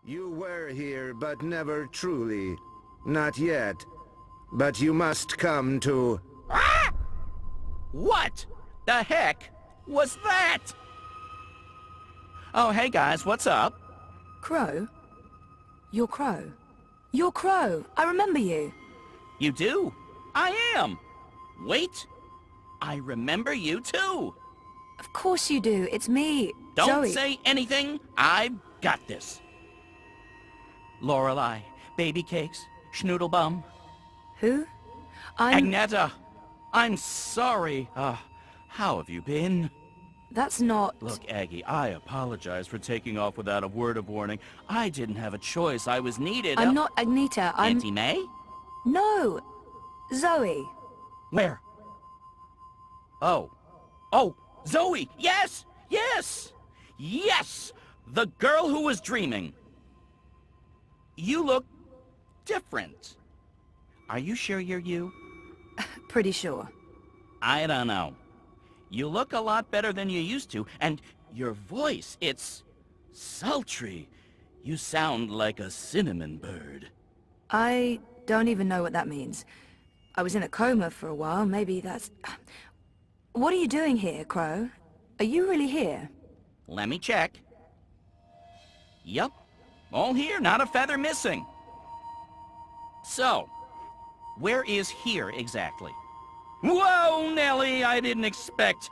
You were here, but never truly. Not yet. But you must come to... Ah! What the heck was that? Oh, hey guys, what's up? Crow? You're Crow. You're Crow. I remember you. You do? I am. Wait. I remember you too. Of course you do. It's me, Don't Zoe. say anything. I've got this. Lorelei, baby cakes, schnoodlebum. Who? I'm... Agneta, I'm sorry. How have you been? That's not... Look, Aggie, I apologize for taking off without a word of warning. I didn't have a choice. I was needed. I'm not Agneta. I'm... Auntie May? No. Zoe. Where? Oh. Oh, Zoe! Yes! Yes! Yes! The girl who was dreaming. You look different. Are you sure you're you? Pretty sure. I don't know. You look a lot better than you used to, and your voice, it's sultry. You sound like a cinnamon bird. I don't even know what that means. I was in a coma for a while. Maybe that's... What are you doing here, Crow? Are you really here? Let me check. Yup. All here, not a feather missing. So, where is here exactly? Whoa, Nellie, I didn't expect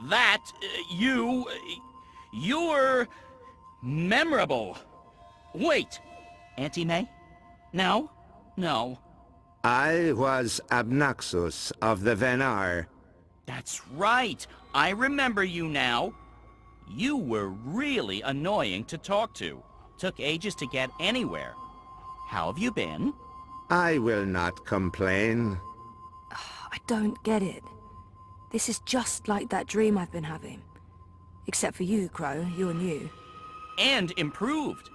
that. You're memorable. Wait, Auntie May? No? No. I was Abnaxus of the Venar. That's right. I remember you now. You were really annoying to talk to. Took ages to get anywhere. How have you been? I will not complain. I don't get it. This is just like that dream I've been having. Except for you, Crow. You're new. And improved.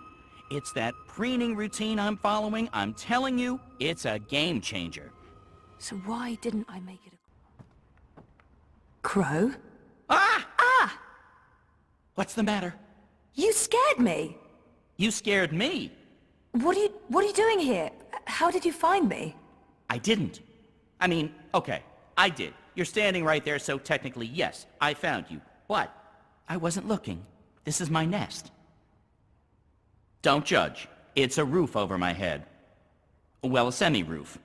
It's that preening routine I'm following. I'm telling you, it's a game changer. So why didn't I make it a... Crow? Ah! Ah! What's the matter? You scared me! You scared me. What are you doing here? How did you find me? I didn't. I mean, okay, I did. You're standing right there, so technically, yes, I found you. But I wasn't looking. This is my nest. Don't judge. It's a roof over my head. Well, a semi-roof.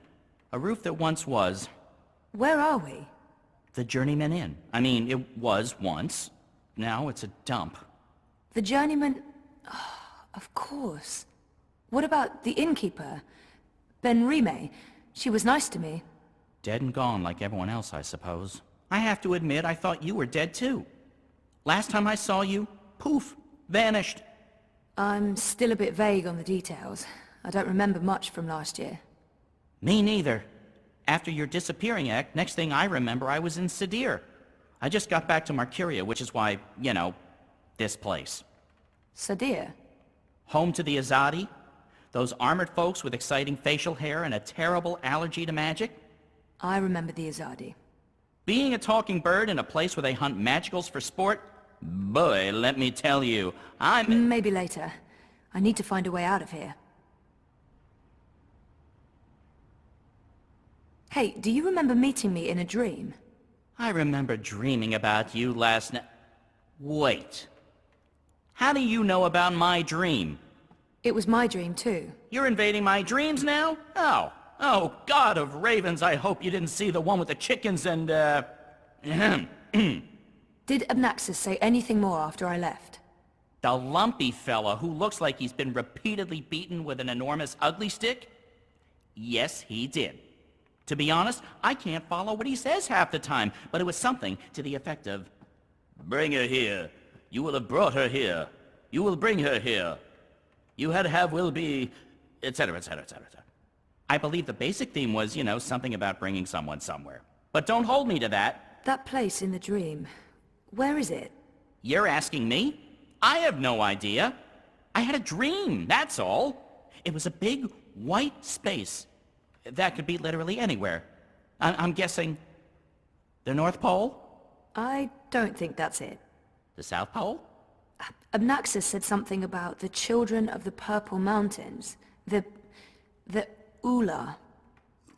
A roof that once was... Where are we? The Journeyman Inn. I mean, it was once. Now it's a dump. The Journeyman... Oh, of course. What about the innkeeper? Ben Rime? She was nice to me. Dead and gone like everyone else, I suppose. I have to admit, I thought you were dead too. Last time I saw you, poof, vanished. I'm still a bit vague on the details. I don't remember much from last year. Me neither. After your disappearing act, next thing I remember, I was in Sadir. I just got back to Marcuria, which is why, you know, this place. Sadir? Home to the Azadi. Those armored folks with exciting facial hair and a terrible allergy to magic. I remember the Azadi. Being a talking bird in a place where they hunt magicals for sport? Boy, let me tell you, Maybe later. I need to find a way out of here. Hey, do you remember meeting me in a dream? I remember dreaming about you last night. Wait. How do you know about my dream? It was my dream, too. You're invading my dreams now? Oh, God of ravens, I hope you didn't see the one with the chickens and, Did Abnaxus say anything more after I left? The lumpy fella who looks like he's been repeatedly beaten with an enormous ugly stick? Yes, he did. To be honest, I can't follow what he says half the time, but it was something to the effect of, "Bring her here. You will have brought her here. You will bring her here. You had have will be," etc., etc., etc., etc. I believe the basic theme was, you know, something about bringing someone somewhere. But don't hold me to that. That place in the dream. Where is it? You're asking me? I have no idea. I had a dream, that's all. It was a big, white space. That could be literally anywhere. I'm guessing the North Pole? I don't think that's it. The South Pole? Abnaxis said something about the children of the Purple Mountains. The Ula.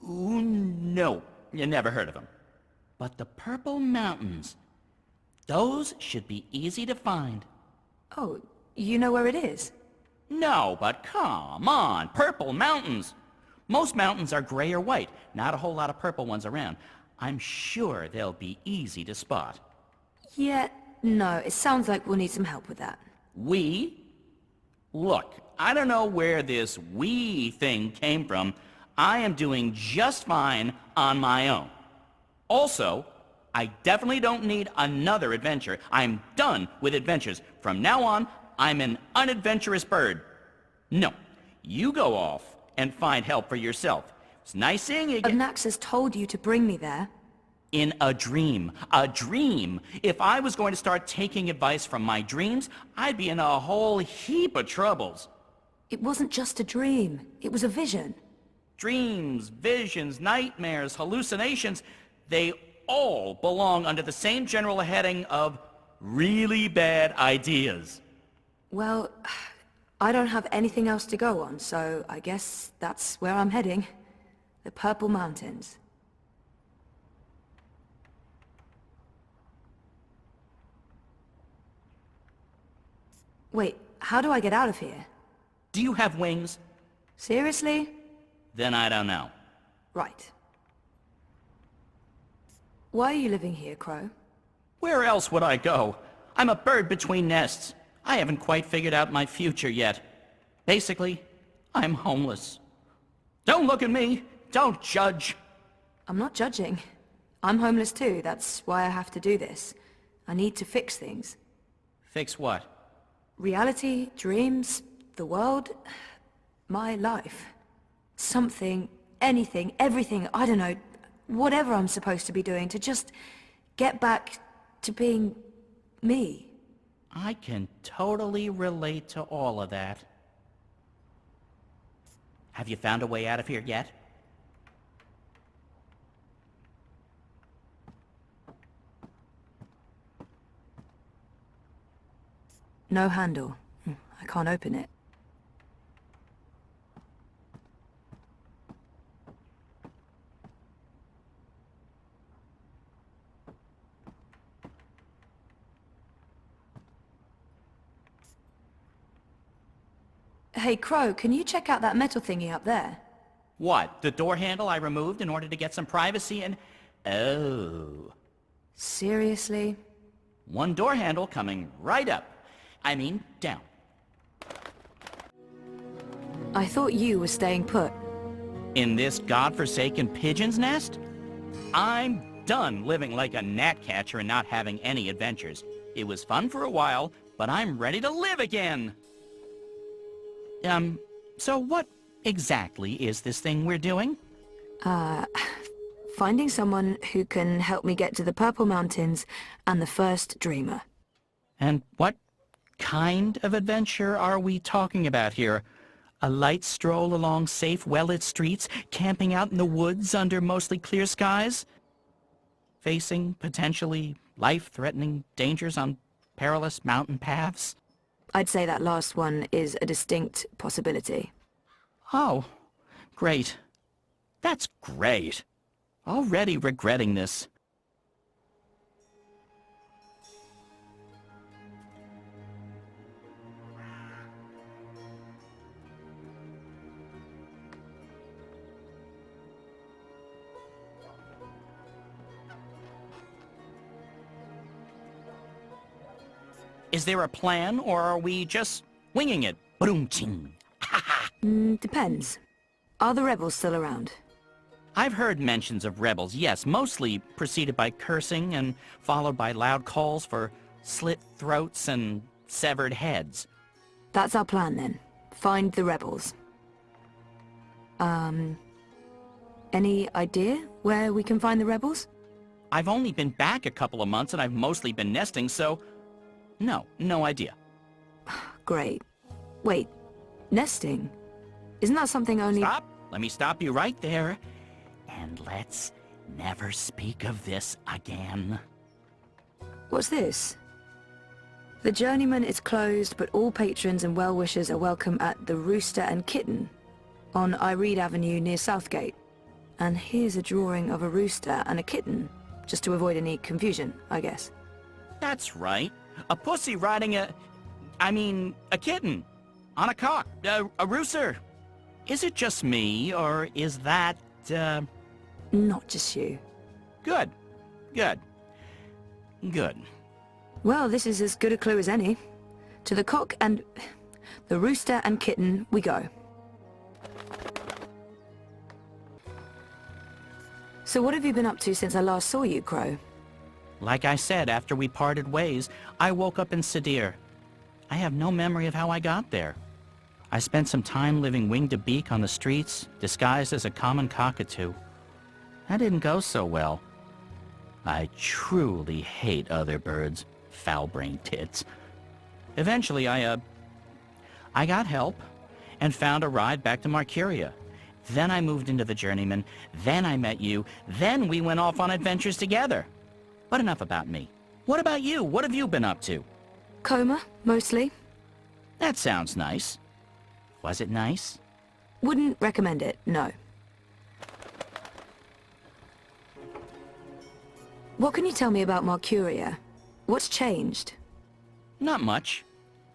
Ooh, no. You never heard of them. But the Purple Mountains, those should be easy to find. Oh, you know where it is? No, but come on, Purple Mountains. Most mountains are gray or white, not a whole lot of purple ones around. I'm sure they'll be easy to spot. Yeah, no, it sounds like we'll need some help with that. We? Look, I don't know where this we thing came from. I am doing just fine on my own. Also, I definitely don't need another adventure. I'm done with adventures. From now on, I'm an unadventurous bird. No, you go off and find help for yourself. It's nice seeing you again. Abnaxis told you to bring me there. In a dream. A dream. If I was going to start taking advice from my dreams, I'd be in a whole heap of troubles. It wasn't just a dream. It was a vision. Dreams, visions, nightmares, hallucinations, they all belong under the same general heading of really bad ideas. Well, I don't have anything else to go on, so I guess that's where I'm heading. The Purple Mountains. Wait, how do I get out of here? Do you have wings? Seriously? Then I don't know. Right. Why are you living here, Crow? Where else would I go? I'm a bird between nests. I haven't quite figured out my future yet. Basically, I'm homeless. Don't look at me. Don't judge. I'm not judging. I'm homeless too. That's why I have to do this. I need to fix things. Fix what? Reality, dreams, the world, my life. Something, anything, everything, I don't know, whatever I'm supposed to be doing to just get back to being me. I can totally relate to all of that. Have you found a way out of here yet? No handle. I can't open it. Hey, Crow, can you check out that metal thingy up there? What? The door handle I removed in order to get some privacy and... Oh. Seriously? One door handle coming right up. I mean, down. I thought you were staying put. In this godforsaken pigeon's nest? I'm done living like a gnatcatcher and not having any adventures. It was fun for a while, but I'm ready to live again! So what exactly is this thing we're doing? Finding someone who can help me get to the Purple Mountains and the first dreamer. And what kind of adventure are we talking about here? A light stroll along safe, well-lit streets, camping out in the woods under mostly clear skies? Facing potentially life-threatening dangers on perilous mountain paths? I'd say that last one is a distinct possibility. Oh, great. That's great. Already regretting this. Is there a plan, or are we just winging it? Boom-ching. Depends. Are the rebels still around? I've heard mentions of rebels, yes, mostly preceded by cursing and followed by loud calls for slit throats and severed heads. That's our plan then. Find the rebels. Any idea where we can find the rebels? I've only been back a couple of months and I've mostly been nesting, so no idea. Great. Wait, nesting? Isn't that something only— Stop! Let me stop you right there. And let's never speak of this again. What's this? The Journeyman is closed, but all patrons and well-wishers are welcome at the Rooster and Kitten on Iread Avenue near Southgate. And here's a drawing of a rooster and a kitten, just to avoid any confusion, I guess. That's right. A pussy riding a kitten. On a cock. A rooster. Is it just me, or is that, Not just you. Good. Good. Good. Well, this is as good a clue as any. To the cock and... the rooster and kitten we go. So what have you been up to since I last saw you, Crow? Like I said, after we parted ways, I woke up in Sadir. I have no memory of how I got there. I spent some time living wing to beak on the streets, disguised as a common cockatoo. That didn't go so well. I truly hate other birds, foul-brained tits. Eventually, I got help and found a ride back to Marcuria. Then I moved into the Journeyman, then I met you, then we went off on adventures together. But enough about me. What about you? What have you been up to? Coma, mostly. That sounds nice. Was it nice? Wouldn't recommend it, no. What can you tell me about Marcuria? What's changed? Not much.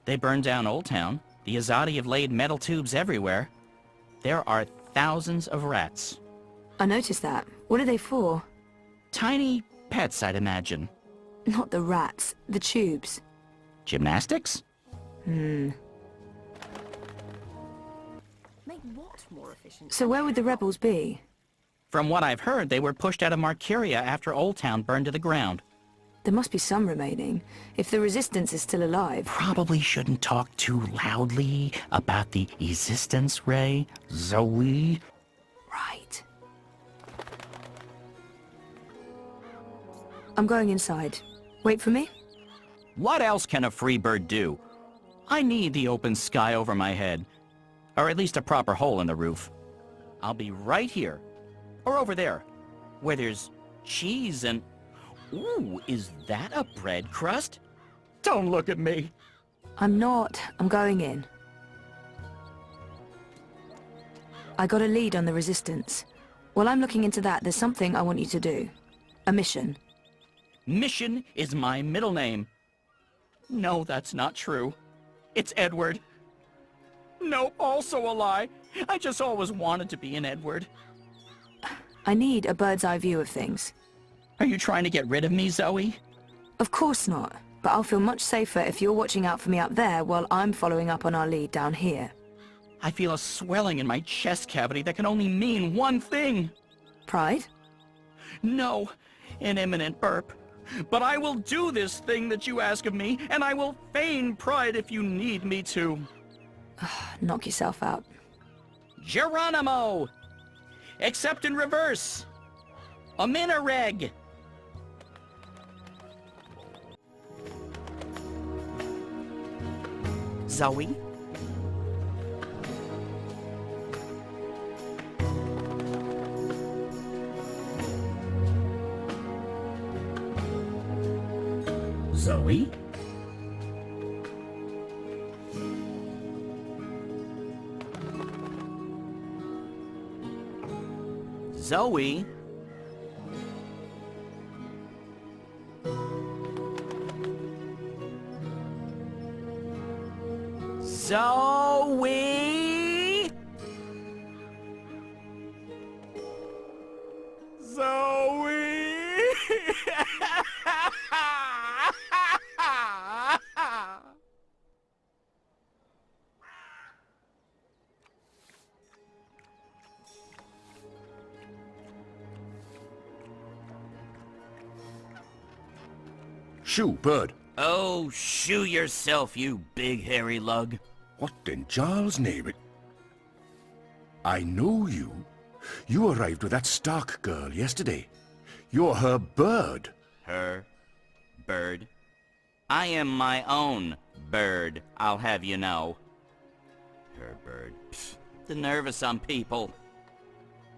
They burned down Old Town. The Azadi have laid metal tubes everywhere. There are thousands of rats. I noticed that. What are they for? Tiny pets, I'd imagine. Not the rats, the tubes. Gymnastics? Hmm. Make what more efficient? So where would the rebels be? From what I've heard, they were pushed out of Marcuria after Old Town burned to the ground. There must be some remaining, if the Resistance is still alive. Probably shouldn't talk too loudly about the Resistance, Ray. Zoe. Right. I'm going inside. Wait for me? What else can a free bird do? I need the open sky over my head. Or at least a proper hole in the roof. I'll be right here. Or over there. Where there's cheese and... Ooh, is that a bread crust? Don't look at me. I'm not. I'm going in. I got a lead on the Resistance. While I'm looking into that, there's something I want you to do. A mission. Mission is my middle name. No, that's not true. It's Edward. No, also a lie. I just always wanted to be an Edward. I need a bird's eye view of things. Are you trying to get rid of me, Zoe? Of course not. But I'll feel much safer if you're watching out for me up there while I'm following up on our lead down here. I feel a swelling in my chest cavity that can only mean one thing. Pride? No, an imminent burp. But I will do this thing that you ask of me, and I will feign pride if you need me to. Knock yourself out. Geronimo! Except in reverse. A minareg. Zoe? Zoe? Zoe? Zoe? Zoe? Shoo, bird. Oh, shoo yourself, you big hairy lug. What in Jarl's name it? I know you. You arrived with that Stark girl yesterday. You're her bird. Her bird? I am my own bird, I'll have you know. Her bird. Pfft, the nerve of some people.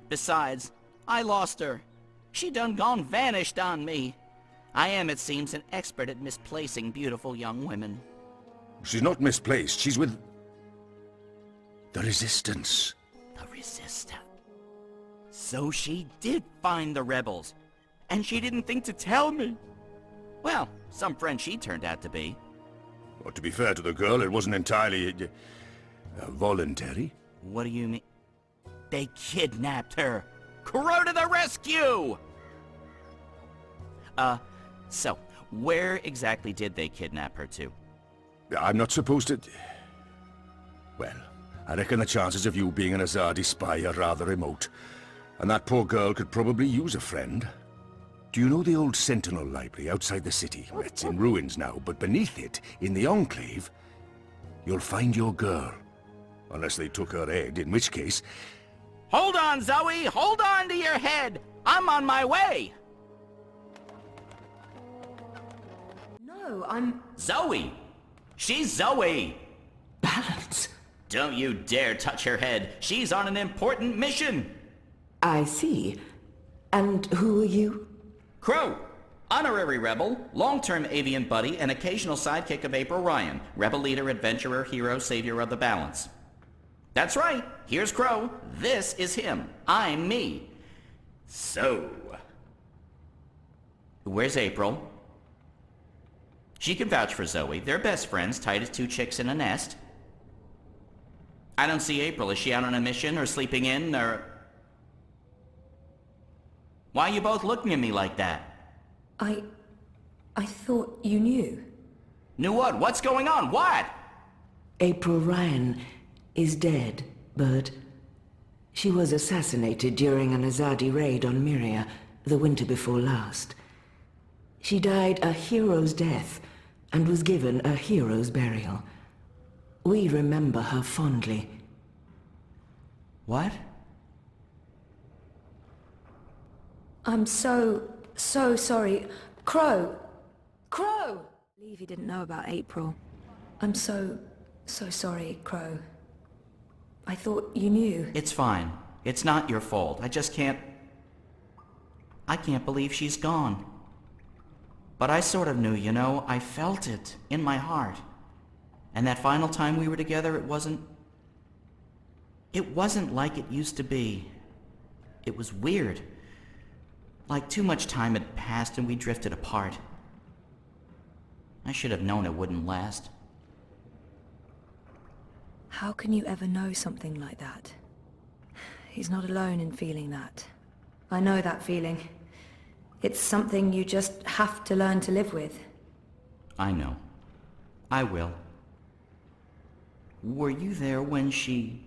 Besides, I lost her. She done gone vanished on me. I am, it seems, an expert at misplacing beautiful young women. She's not misplaced. She's with... the Resistance. The Resistance. So she did find the rebels. And she didn't think to tell me. Well, some friend she turned out to be. Well, to be fair to the girl, it wasn't entirely... voluntary. What do you mean? They kidnapped her. Crow to the rescue! So, where exactly did they kidnap her to? I'm not supposed to... Well, I reckon the chances of you being an Azadi spy are rather remote. And that poor girl could probably use a friend. Do you know the old Sentinel Library outside the city? It's in ruins now, but beneath it, in the Enclave, you'll find your girl. Unless they took her head, in which case... Hold on, Zoe! Hold on to your head! I'm on my way! No, I'm... Zoe! She's Zoe! Balance. Don't you dare touch her head. She's on an important mission. I see. And who are you? Crow, honorary rebel, long-term avian buddy, and occasional sidekick of April Ryan, rebel leader, adventurer, hero, savior of the balance. That's right. Here's Crow. This is him. I'm me. So, where's April? She can vouch for Zoe. They're best friends, tight as two chicks in a nest. I don't see April. Is she out on a mission or sleeping in or... Why are you both looking at me like that? I thought you knew. Knew what? What's going on? What? April Ryan is dead, Bird. She was assassinated during an Azadi raid on Myria the winter before last. She died a hero's death and was given a hero's burial. We remember her fondly. What? I'm so sorry. Crow! Crow! I believe he didn't know about April. I'm so sorry, Crow. I thought you knew. It's fine. It's not your fault. I can't believe she's gone. But I sort of knew, you know. I felt it in my heart. And that final time we were together, it wasn't like it used to be. It was weird. Like too much time had passed and we drifted apart. I should have known it wouldn't last. How can you ever know something like that? He's not alone in feeling that. I know that feeling. It's something you just have to learn to live with. I know. I will. Were you there when she...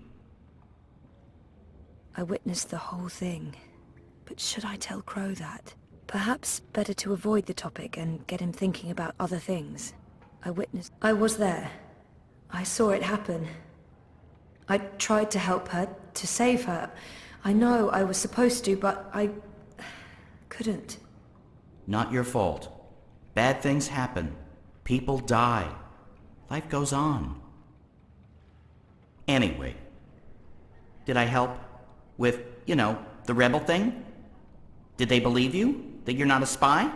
I witnessed the whole thing. But should I tell Crow that? Perhaps better to avoid the topic and get him thinking about other things. I was there. I saw it happen. I tried to help her, to save her. I know I was supposed to, but I... couldn't. Not your fault. Bad things happen. People die. Life goes on. Anyway, did I help with, you know, the rebel thing? Did they believe you? That you're not a spy?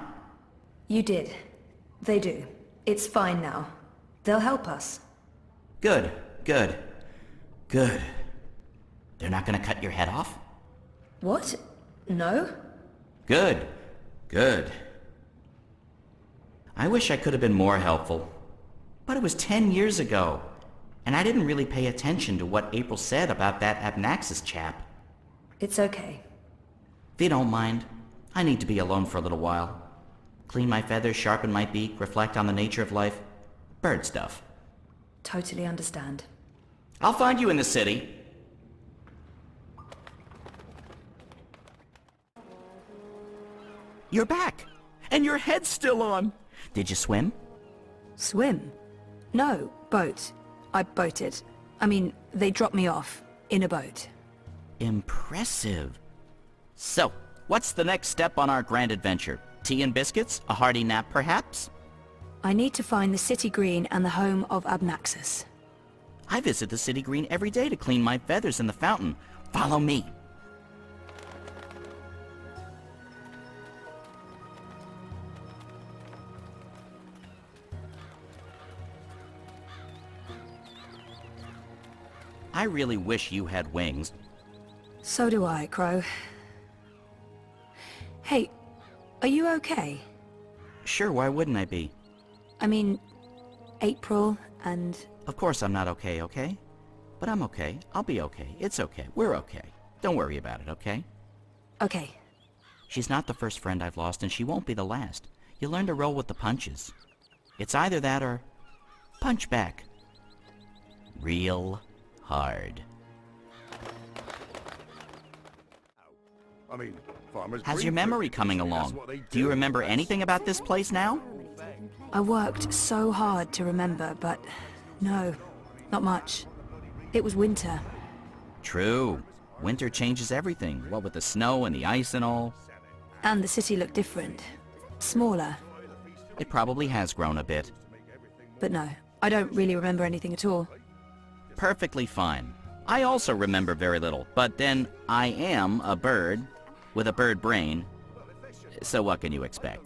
You did. They do. It's fine now. They'll help us. Good, good, good. They're not gonna cut your head off? What? No? Good, good. I wish I could have been more helpful. But it was 10 years ago, and I didn't really pay attention to what April said about that Abnaxis chap. It's okay. If you don't mind, I need to be alone for a little while. Clean my feathers, sharpen my beak, reflect on the nature of life. Bird stuff. Totally understand. I'll find you in the city. You're back! And your head's still on! Did you swim? Swim? No, boat. I boated. I mean, they dropped me off. In a boat. Impressive. So, what's the next step on our grand adventure? Tea and biscuits? A hearty nap, perhaps? I need to find the city green and the home of Abnaxis. I visit the city green every day to clean my feathers in the fountain. Follow me. really wish you had wings. So do I, Crow. Hey, are you okay? Sure, why wouldn't I be? I mean, April and... Of course I'm not okay, okay? But I'm okay. I'll be okay. It's okay. We're okay. Don't worry about it, okay? Okay. She's not the first friend I've lost, and she won't be the last. You learn to roll with the punches. It's either that or punch back. Real hard. I mean, farmers... How's your memory coming along? Do you remember anything about this place now? I worked so hard to remember, but no, not much. It was winter. True. Winter changes everything, what with the snow and the ice and all. And the city looked different. Smaller. It probably has grown a bit. But no, I don't really remember anything at all. Perfectly fine. I also remember very little, but then I am a bird with a bird brain, so what can you expect?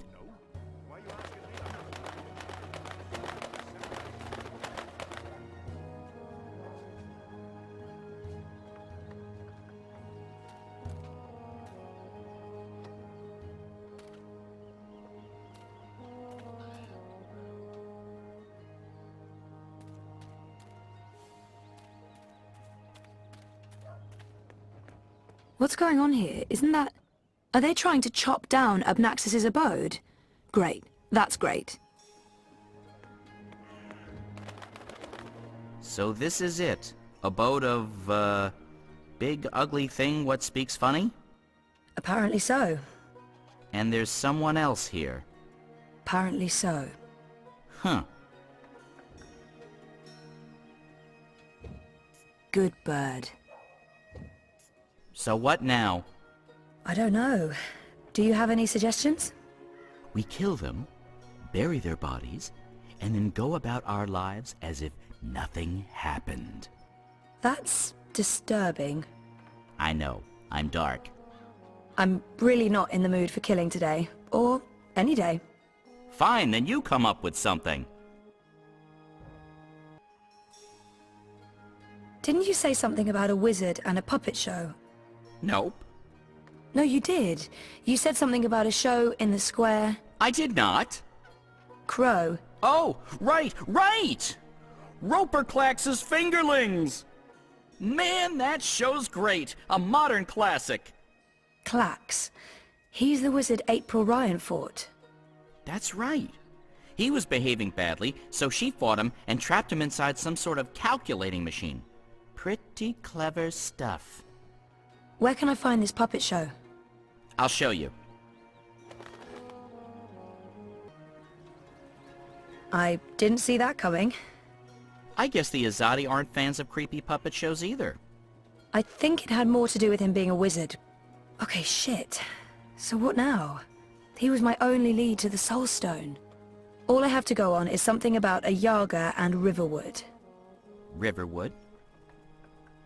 What's going on here? Isn't that... Are they trying to chop down Obnaxis's abode? Great. That's great. So this is it. Abode of, big ugly thing what speaks funny? Apparently so. And there's someone else here. Apparently so. Huh. Good bird. So what now? I don't know. Do you have any suggestions? We kill them, bury their bodies, and then go about our lives as if nothing happened. That's disturbing. I know. I'm dark. I'm really not in the mood for killing today. Or any day. Fine, then you come up with something. Didn't you say something about a wizard and a puppet show? Nope. No, you did. You said something about a show in the square. I did not. Crow. Oh, right! Roper Clax's Fingerlings! Man, that show's great. A modern classic. Clax. He's the wizard April Ryan fought. That's right. He was behaving badly, so she fought him and trapped him inside some sort of calculating machine. Pretty clever stuff. Where can I find this puppet show? I'll show you. I didn't see that coming. I guess the Azadi aren't fans of creepy puppet shows either. I think it had more to do with him being a wizard. Okay, shit. So what now? He was my only lead to the Soul Stone. All I have to go on is something about a Yaga and Riverwood. Riverwood?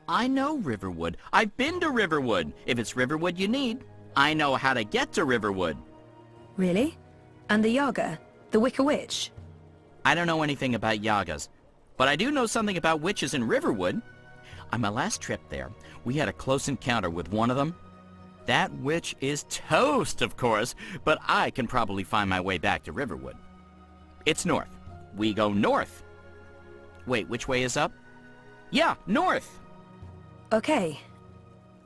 I know Riverwood. I've been to Riverwood. If it's Riverwood you need, I know how to get to Riverwood. Really? And the Yaga? The Wicker Witch? I don't know anything about Yagas, but I do know something about witches in Riverwood. On my last trip there, we had a close encounter with one of them. That witch is toast, of course, but I can probably find my way back to Riverwood. It's north. We go north. Wait, which way is up? Yeah, north. Okay.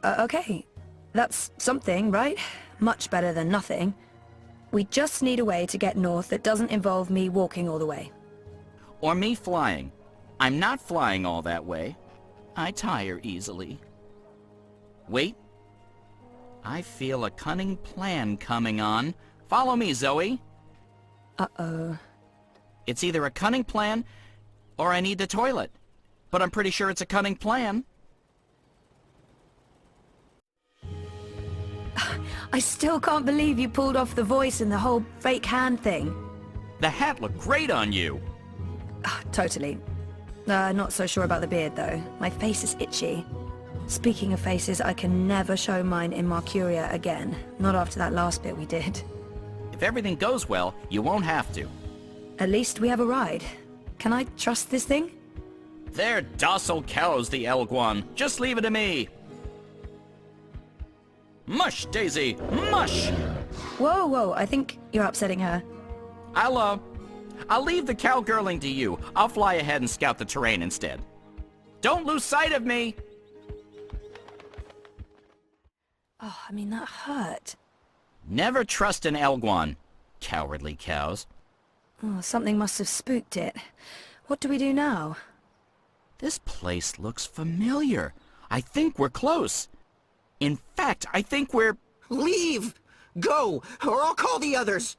Okay. That's something, right? Much better than nothing. We just need a way to get north that doesn't involve me walking all the way. Or me flying. I'm not flying all that way. I tire easily. Wait. I feel a cunning plan coming on. Follow me, Zoe. Uh-oh. It's either a cunning plan, or I need the toilet. But I'm pretty sure it's a cunning plan. I still can't believe you pulled off the voice and the whole fake hand thing. The hat looked great on you. Totally. Not so sure about the beard, though. My face is itchy. Speaking of faces, I can never show mine in Mercuria again. Not after that last bit we did. If everything goes well, you won't have to. At least we have a ride. Can I trust this thing? They're docile cows, the Elguan. Just leave it to me. Mush, Daisy, mush! Whoa, whoa, I think you're upsetting her. I'll leave the cowgirling to you. I'll fly ahead and scout the terrain instead. Don't lose sight of me! Oh, I mean, that hurt. Never trust an Elguan, cowardly cows. Oh, something must have spooked it. What do we do now? This place looks familiar. I think we're close. In fact, I think we're... Leave! Go, or I'll call the others!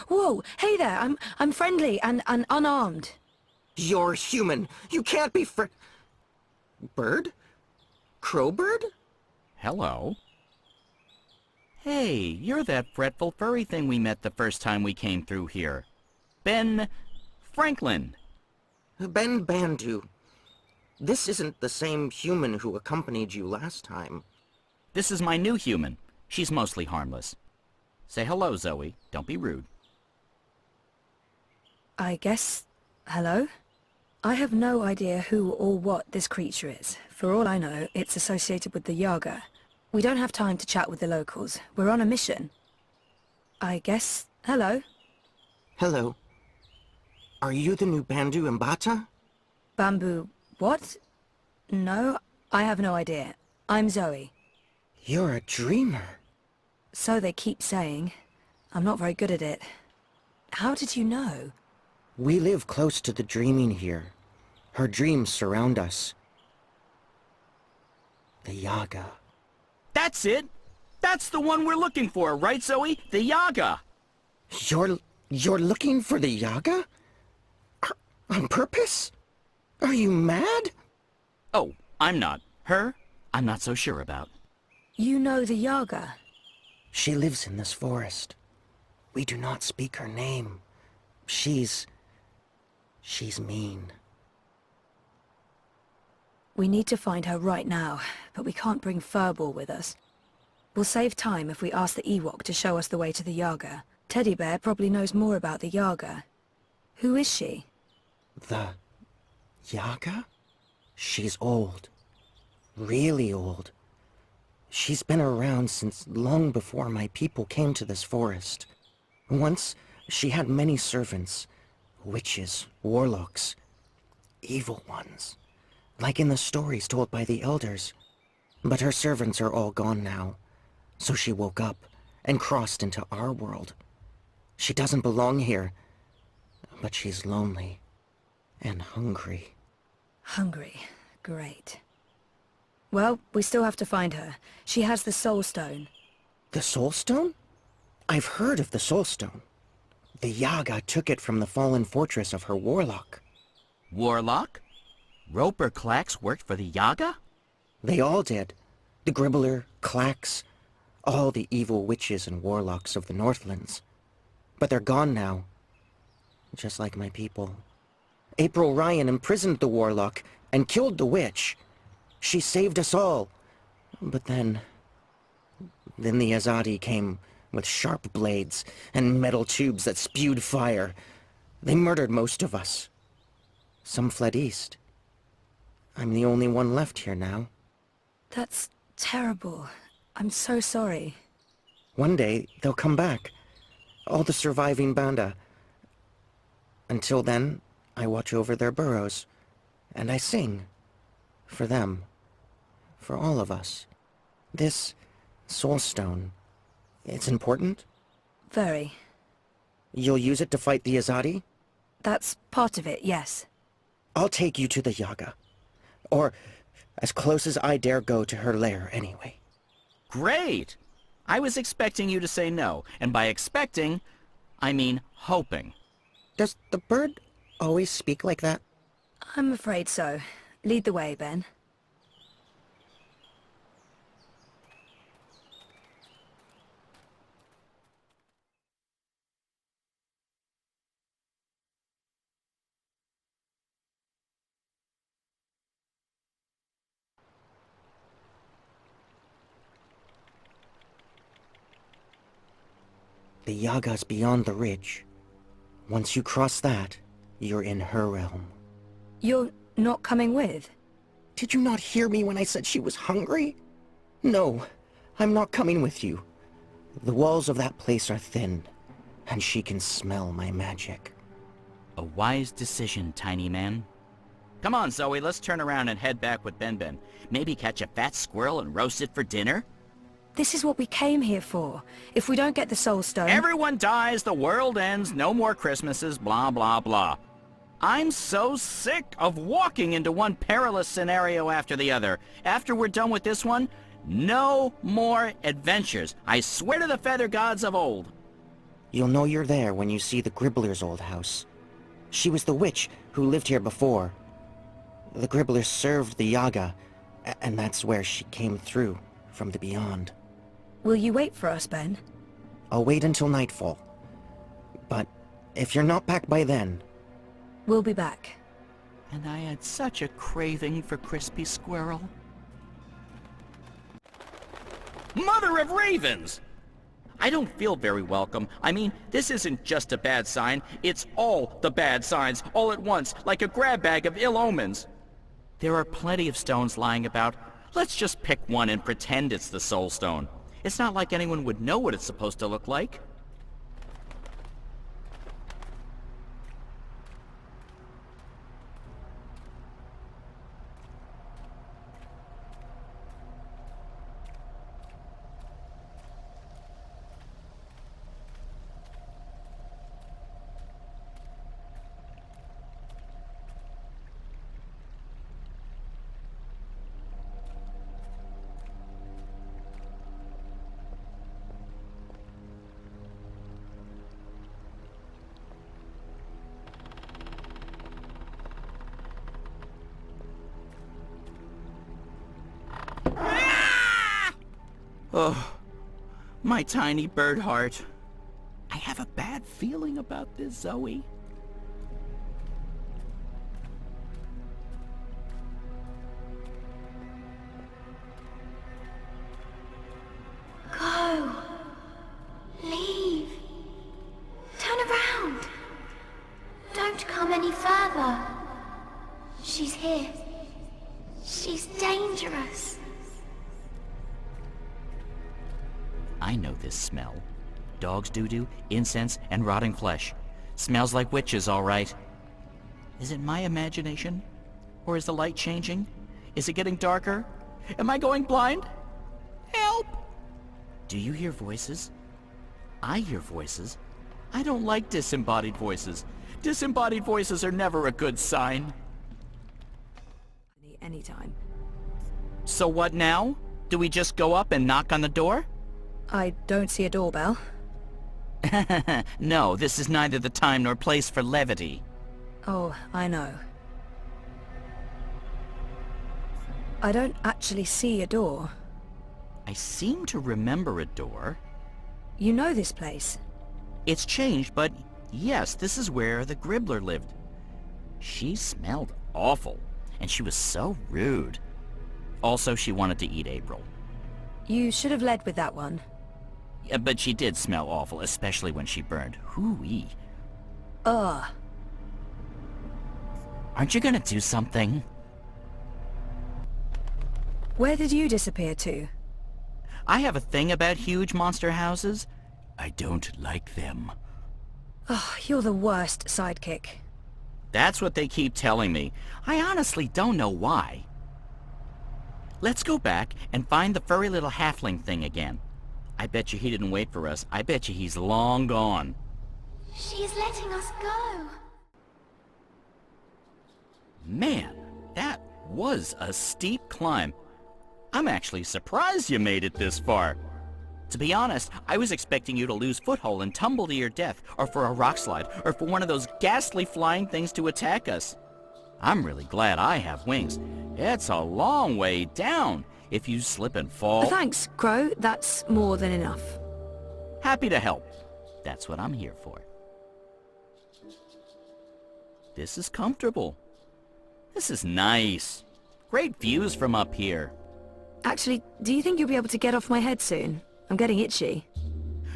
Whoa, hey there, I'm friendly and unarmed. You're human. You can't be Bird? Crowbird? Hello? Hey, you're that fretful furry thing we met the first time we came through here. Ben... Franklin. Ben Bandu. This isn't the same human who accompanied you last time. This is my new human. She's mostly harmless. Say hello, Zoe. Don't be rude. I guess... hello? I have no idea who or what this creature is. For all I know, it's associated with the Yaga. We don't have time to chat with the locals. We're on a mission. I guess... hello? Hello. Are you the new Bandu Mbata? Bamboo... what? No, I have no idea. I'm Zoe. You're a dreamer. So they keep saying. I'm not very good at it. How did you know? We live close to the dreaming here. Her dreams surround us. The Yaga. That's it! That's the one we're looking for, right, Zoe? The Yaga! You're looking for the Yaga? On purpose? Are you mad? Oh, I'm not. Her, I'm not so sure about. You know the Yaga? She lives in this forest. We do not speak her name. She's mean. We need to find her right now, but we can't bring Furball with us. We'll save time if we ask the Ewok to show us the way to the Yaga. Teddy Bear probably knows more about the Yaga. Who is she? The Yaga? She's old. Really old. She's been around since long before my people came to this forest. Once, she had many servants. Witches, warlocks, evil ones. Like in the stories told by the elders. But her servants are all gone now. So she woke up and crossed into our world. She doesn't belong here. But she's lonely. And hungry. Hungry. Great. Well, we still have to find her. She has the Soul Stone. The Soul Stone? I've heard of the Soul Stone. The Yaga took it from the fallen fortress of her warlock. Warlock? Roper Clax worked for the Yaga? They all did. The Gribbler, Clax, all the evil witches and warlocks of the Northlands. But they're gone now. Just like my people. April Ryan imprisoned the warlock and killed the witch. She saved us all. But then the Azadi came with sharp blades and metal tubes that spewed fire. They murdered most of us. Some fled east. I'm the only one left here now. That's terrible. I'm so sorry. One day, they'll come back. All the surviving Banda. Until then, I watch over their burrows. And I sing. For them. For all of us. This Soul Stone. It's important? Very. You'll use it to fight the Azadi? That's part of it, yes. I'll take you to the Yaga. Or as close as I dare go to her lair, anyway. Great! I was expecting you to say no, and by expecting, I mean hoping. Does the bird always speak like that? I'm afraid so. Lead the way, Ben. The Yaga's beyond the ridge. Once you cross that, you're in her realm. You're Not coming with? Did you not hear me when I said she was hungry? No, I'm not coming with you. The walls of that place are thin, and she can smell my magic. A wise decision, tiny man. Come on, Zoe, let's turn around and head back with Ben Ben. Maybe catch a fat squirrel and roast it for dinner? This is what we came here for. If we don't get the Soul Stone... Everyone dies, the world ends, no more Christmases, blah, blah, blah. I'm so sick of walking into one perilous scenario after the other. After we're done with this one, no more adventures. I swear to the feather gods of old. You'll know you're there when you see the Gribbler's old house. She was the witch who lived here before. The Gribblers served the Yaga, and that's where she came through, from the beyond. Will you wait for us, Ben? I'll wait until nightfall. But if you're not back by then... We'll be back. And I had such a craving for crispy squirrel. Mother of ravens! I don't feel very welcome. I mean, this isn't just a bad sign. It's all the bad signs, all at once, like a grab bag of ill omens. There are plenty of stones lying about. Let's just pick one and pretend it's the Soul Stone. It's not like anyone would know what it's supposed to look like. Oh, my tiny bird heart. I have a bad feeling about this, Zoe. Go. Leave. Turn around. Don't come any further. She's here. She's dangerous. I know this smell. Dog's doo-doo, incense, and rotting flesh. Smells like witches, all right. Is it my imagination? Or is the light changing? Is it getting darker? Am I going blind? Help! Do you hear voices? I hear voices. I don't like disembodied voices. Disembodied voices are never a good sign. Anytime. So what now? Do we just go up and knock on the door? I don't see a doorbell. No, this is neither the time nor place for levity. Oh, I know. I don't actually see a door. I seem to remember a door. You know this place? It's changed, but yes, this is where the Gribbler lived. She smelled awful, and she was so rude. Also, she wanted to eat April. You should have led with that one. Yeah, but she did smell awful, especially when she burned. Hoo-wee. Ugh. Aren't you gonna do something? Where did you disappear to? I have a thing about huge monster houses. I don't like them. Oh, you're the worst sidekick. That's what they keep telling me. I honestly don't know why. Let's go back and find the furry little halfling thing again. I bet you he didn't wait for us. I bet you he's long gone. She's letting us go. Man, that was a steep climb. I'm actually surprised you made it this far. To be honest, I was expecting you to lose foothold and tumble to your death, or for a rock slide, or for one of those ghastly flying things to attack us. I'm really glad I have wings. It's a long way down. If you slip and fall... Thanks, Crow. That's more than enough. Happy to help. That's what I'm here for. This is comfortable. This is nice. Great views from up here. Actually, do you think you'll be able to get off my head soon? I'm getting itchy.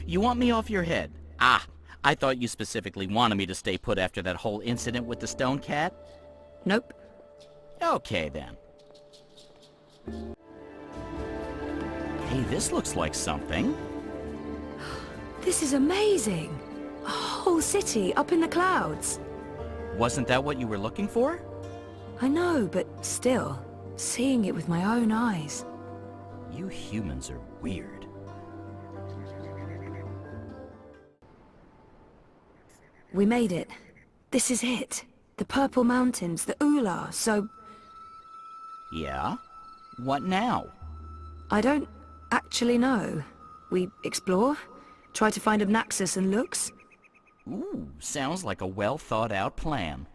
You want me off your head? Ah, I thought you specifically wanted me to stay put after that whole incident with the stone cat. Nope. Okay, then. Hey, this looks like something. This is amazing! A whole city up in the clouds. Wasn't that what you were looking for? I know, but still, seeing it with my own eyes. You humans are weird. We made it. This is it. The Purple Mountains, the Ula, so... Yeah? What now? I don't actually know. We explore? Try to find Obnaxus and Lux? Ooh, sounds like a well-thought-out plan.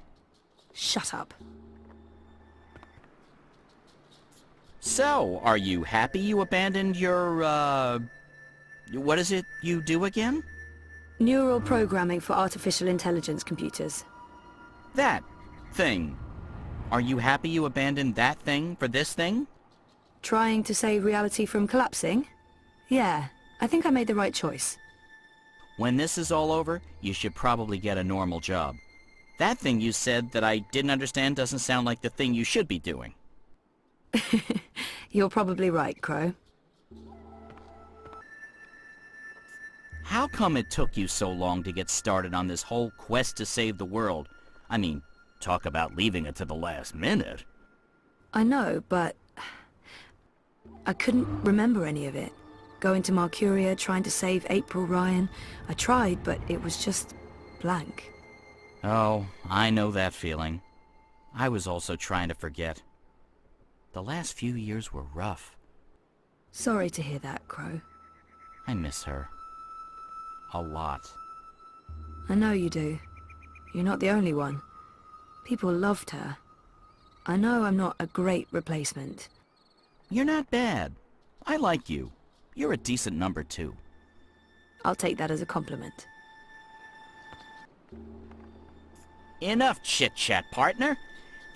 Shut up. So, are you happy you abandoned your, what is it you do again? Neural programming for artificial intelligence computers. That thing. Are you happy you abandoned that thing for this thing? Trying to save reality from collapsing? Yeah, I think I made the right choice. When this is all over, you should probably get a normal job. That thing you said that I didn't understand doesn't sound like the thing you should be doing. You're probably right, Crow. How come it took you so long to get started on this whole quest to save the world? I mean, talk about leaving it to the last minute. I know, but... I couldn't remember any of it. Going to Marcuria, trying to save April Ryan. I tried, but it was just blank. Oh, I know that feeling. I was also trying to forget. The last few years were rough. Sorry to hear that, Crow. I miss her. A lot. I know you do. You're not the only one. People loved her. I know I'm not a great replacement. You're not bad. I like you. You're a decent number, too. I'll take that as a compliment. Enough chit-chat, partner.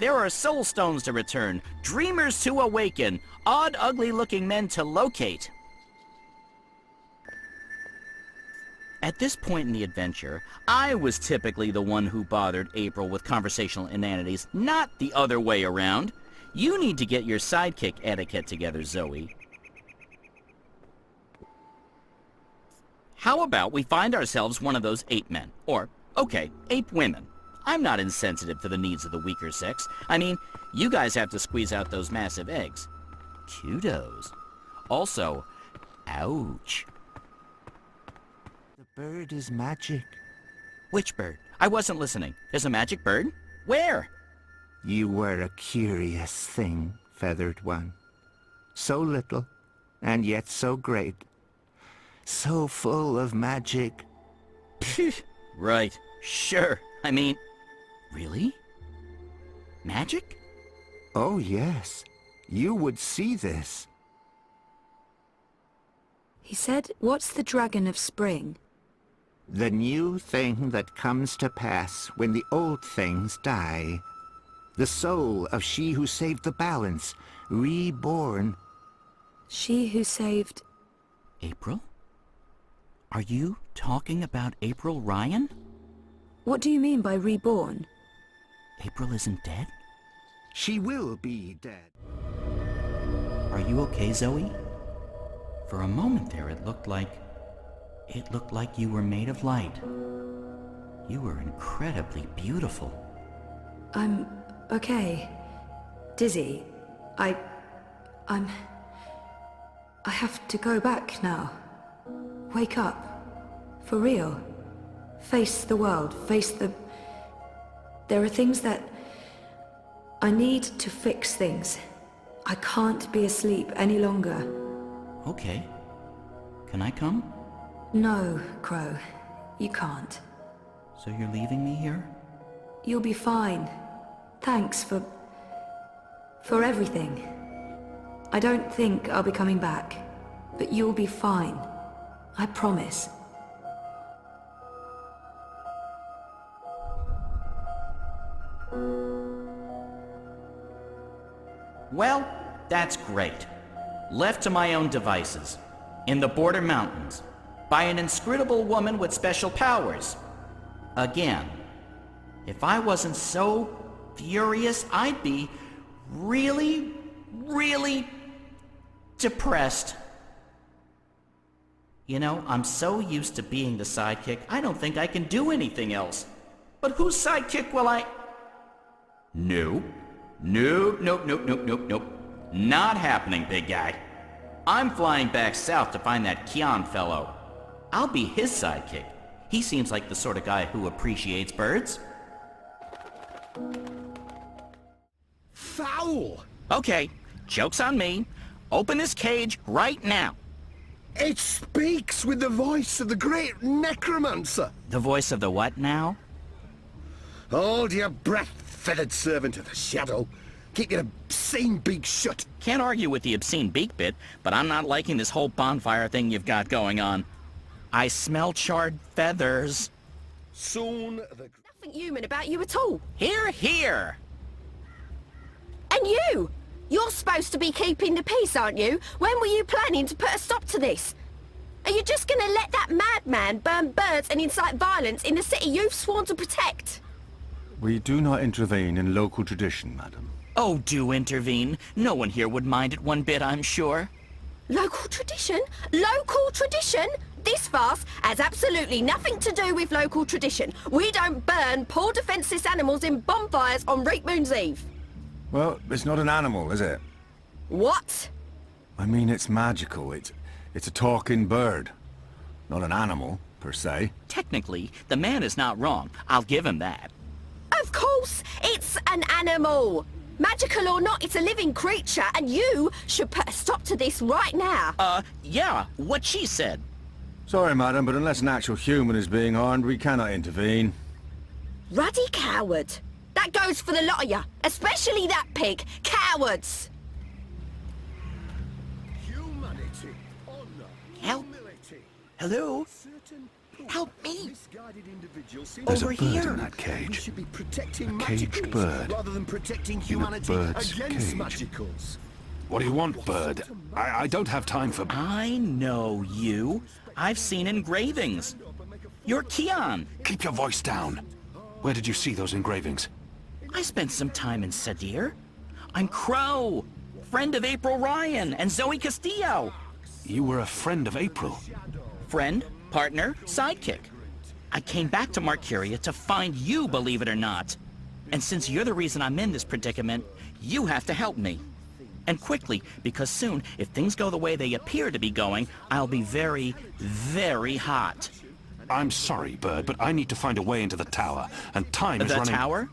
There are soul stones to return, dreamers to awaken, odd, ugly-looking men to locate. At this point in the adventure, I was typically the one who bothered April with conversational inanities, not the other way around. You need to get your sidekick etiquette together, Zoe. How about we find ourselves one of those ape men? Or, okay, ape women. I'm not insensitive to the needs of the weaker sex. I mean, you guys have to squeeze out those massive eggs. Kudos. Also, ouch. The bird is magic. Which bird? I wasn't listening. There's a magic bird? Where? You were a curious thing, feathered one. So little, and yet so great. So full of magic. Right. Sure. I mean, really? Magic? Oh yes, you would see this. He said, what's the Dragon of Spring? The new thing that comes to pass when the old things die. The soul of she who saved the balance, reborn. She who saved... April? Are you talking about April Ryan? What do you mean by reborn? April isn't dead? She will be dead. Are you okay, Zoe? For a moment there, it looked like you were made of light. You were incredibly beautiful. I'm okay. Dizzy. I have to go back now. Wake up. For real. Face the world. Face the... There are things that... I need to fix things. I can't be asleep any longer. Okay. Can I come? No, Crow. You can't. So you're leaving me here? You'll be fine. Thanks for everything. I don't think I'll be coming back, but you'll be fine. I promise. Well, that's great. Left to my own devices, in the Border Mountains, by an inscrutable woman with special powers. Again, if I wasn't so furious, I'd be really, really depressed. You know, I'm so used to being the sidekick, I don't think I can do anything else. But whose sidekick will I... Nope. Nope, nope, nope, nope, nope, nope. Not happening, big guy. I'm flying back south to find that Kian fellow. I'll be his sidekick. He seems like the sort of guy who appreciates birds. Foul! Okay, joke's on me. Open this cage right now. It speaks with the voice of the great necromancer. The voice of the what now? Hold your breath, feathered servant of the shadow. Keep your obscene beak shut. Can't argue with the obscene beak bit, but I'm not liking this whole bonfire thing you've got going on. I smell charred feathers. Soon the... Nothing human about you at all. Here, here! And you! You're supposed to be keeping the peace, aren't you? When were you planning to put a stop to this? Are you just gonna let that madman burn birds and incite violence in the city you've sworn to protect? We do not intervene in local tradition, madam. Oh, do intervene. No one here would mind it one bit, I'm sure. Local tradition? Local tradition? This farce has absolutely nothing to do with local tradition. We don't burn poor defenseless animals in bonfires on Reap Moon's Eve. Well, it's not an animal, is it? What? I mean, it's magical. It's a talking bird. Not an animal, per se. Technically, the man is not wrong. I'll give him that. Of course, it's an animal. Magical or not, it's a living creature, and you should put a stop to this right now. Yeah, what she said. Sorry, madam, but unless an actual human is being harmed, we cannot intervene. Ruddy coward. That goes for the lot of you, especially that pig. Cowards! Humanity, honor, Help. humility. Hello? Certain Help me. misguided individuals seem There's to a Over bird here. in that we cage. should be protecting A caged magicals bird rather than protecting humanity bird's against cage. magicals. What do you want, bird? I don't have time for... I know you. I've seen engravings. You're Kian. Keep your voice down. Where did you see those engravings? I spent some time in Sadir. I'm Crow, friend of April Ryan and Zoe Castillo. You were a friend of April. Friend, partner, sidekick. I came back to Marcuria to find you, believe it or not. And since you're the reason I'm in this predicament, you have to help me. And quickly, because soon, if things go the way they appear to be going, I'll be very, very hot. I'm sorry, bird, but I need to find a way into the tower, and time is The running... tower?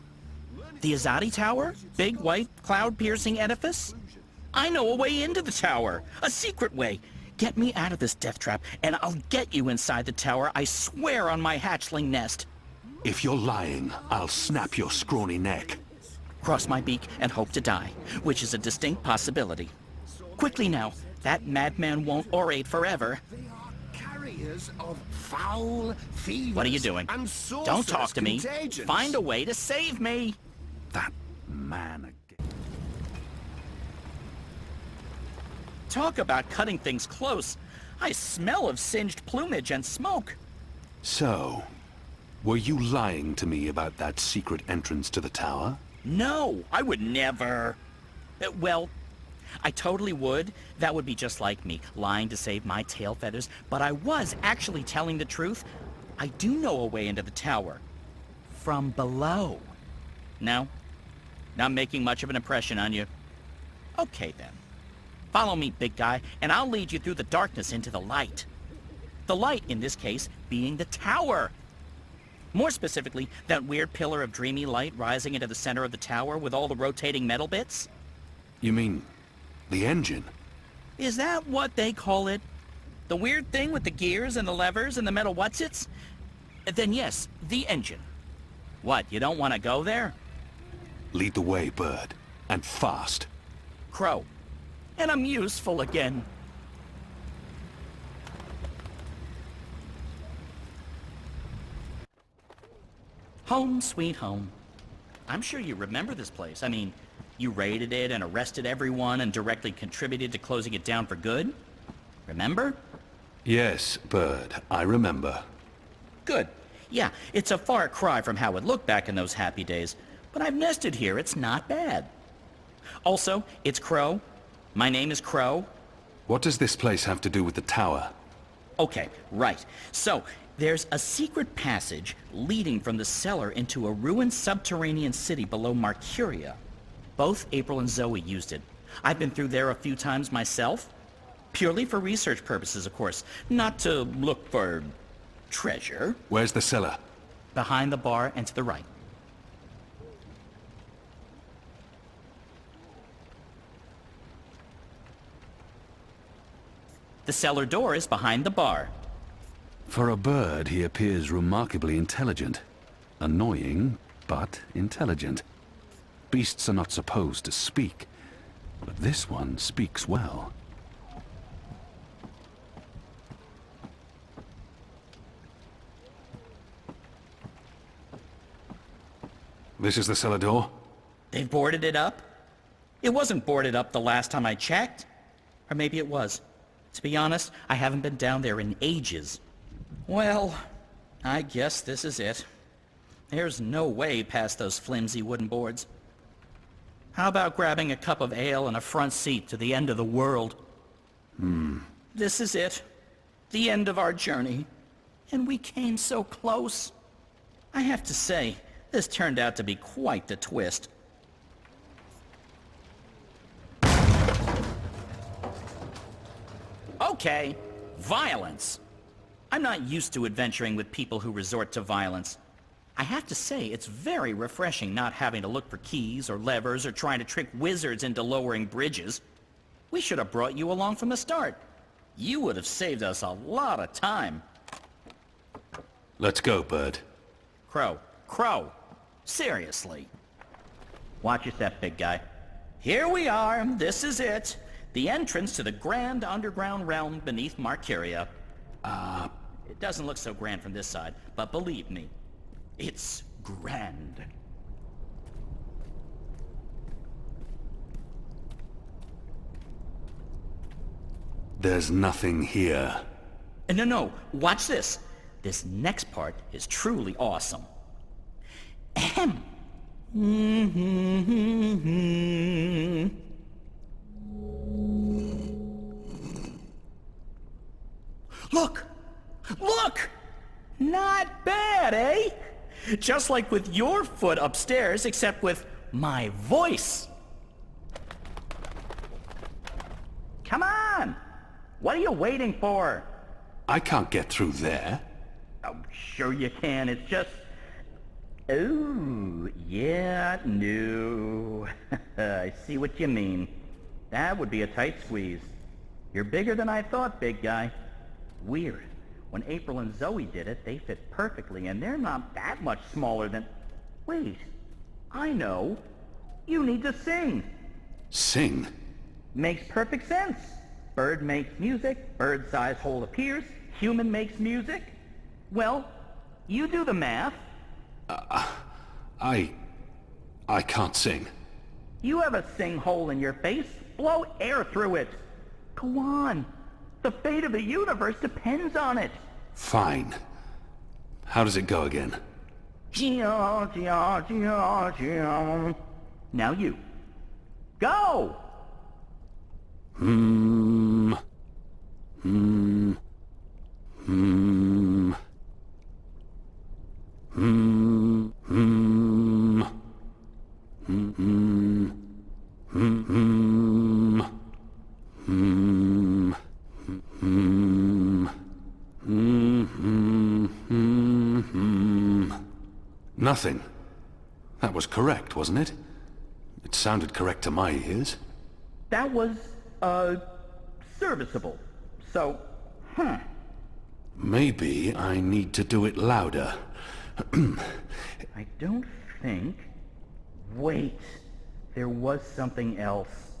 The Azadi Tower? Big, white, cloud-piercing edifice? I know a way into the tower. A secret way. Get me out of this death trap, and I'll get you inside the tower, I swear on my hatchling nest. If you're lying, I'll snap your scrawny neck. Cross my beak and hope to die, which is a distinct possibility. Quickly now, that madman won't orate forever. Carriers of foul fevers. What are you doing? And sorcerous Don't talk to me. contagions. Find a way to save me. That man again. Talk about cutting things close. I smell of singed plumage and smoke. So, were you lying to me about that secret entrance to the tower? No, I would never. Well, I totally would. That would be just like me, lying to save my tail feathers. But I was actually telling the truth. I do know a way into the tower. From below. No? Not making much of an impression on you. Okay then. Follow me, big guy, and I'll lead you through the darkness into the light. The light, in this case, being the tower. More specifically, that weird pillar of dreamy light rising into the center of the tower with all the rotating metal bits. You mean, the engine? Is that what they call it? The weird thing with the gears and the levers and the metal whatsits? Then yes, the engine. What, you don't want to go there? Lead the way, bird. And fast. Crow. And I'm useful again. Home sweet home. I'm sure you remember this place. I mean, you raided it and arrested everyone and directly contributed to closing it down for good. Remember? Yes, bird, I remember. Good. Yeah, it's a far cry from how it looked back in those happy days, but I've nested here. It's not bad. Also, it's Crow. My name is Crow. What does this place have to do with the tower? Okay, right. So, there's a secret passage leading from the cellar into a ruined subterranean city below Marcuria. Both April and Zoe used it. I've been through there a few times myself. Purely for research purposes, of course. Not to look for treasure. Where's the cellar? Behind the bar and to the right. The cellar door is behind the bar. For a bird, he appears remarkably intelligent. Annoying, but intelligent. Beasts are not supposed to speak, but this one speaks well. This is the cellar door? They've boarded it up? It wasn't boarded up the last time I checked. Or maybe it was. To be honest, I haven't been down there in ages. Well, I guess this is it. There's no way past those flimsy wooden boards. How about grabbing a cup of ale and a front seat to the end of the world? This is it. The end of our journey. And we came so close. I have to say, this turned out to be quite the twist. Okay, violence. I'm not used to adventuring with people who resort to violence. I have to say, it's very refreshing not having to look for keys or levers or trying to trick wizards into lowering bridges. We should have brought you along from the start. You would have saved us a lot of time. Let's go, Bird. Crow, seriously. Watch your step, big guy. Here we are, this is it. The entrance to the grand underground realm beneath Marcuria. It doesn't look so grand from this side, but believe me, it's grand. There's nothing here. No, watch this. This next part is truly awesome. Ahem. Look! Not bad, eh? Just like with your foot upstairs, except with my voice. Come on! What are you waiting for? I can't get through there. Oh, sure you can. It's just... Ooh, yeah, no. I see what you mean. That would be a tight squeeze. You're bigger than I thought, big guy. Weird. When April and Zoe did it, they fit perfectly, and they're not that much smaller than... Wait, I know. You need to sing. Sing? Makes perfect sense. Bird makes music, bird-sized hole appears, human makes music. Well, you do the math. I can't sing. You have a sing hole in your face. Blow air through it. Go on. The fate of the universe depends on it. Fine. How does it go again? Now you. Go! Nothing. That was correct, wasn't it? It sounded correct to my ears. That was, serviceable. So, Maybe I need to do it louder. I don't think... Wait. There was something else.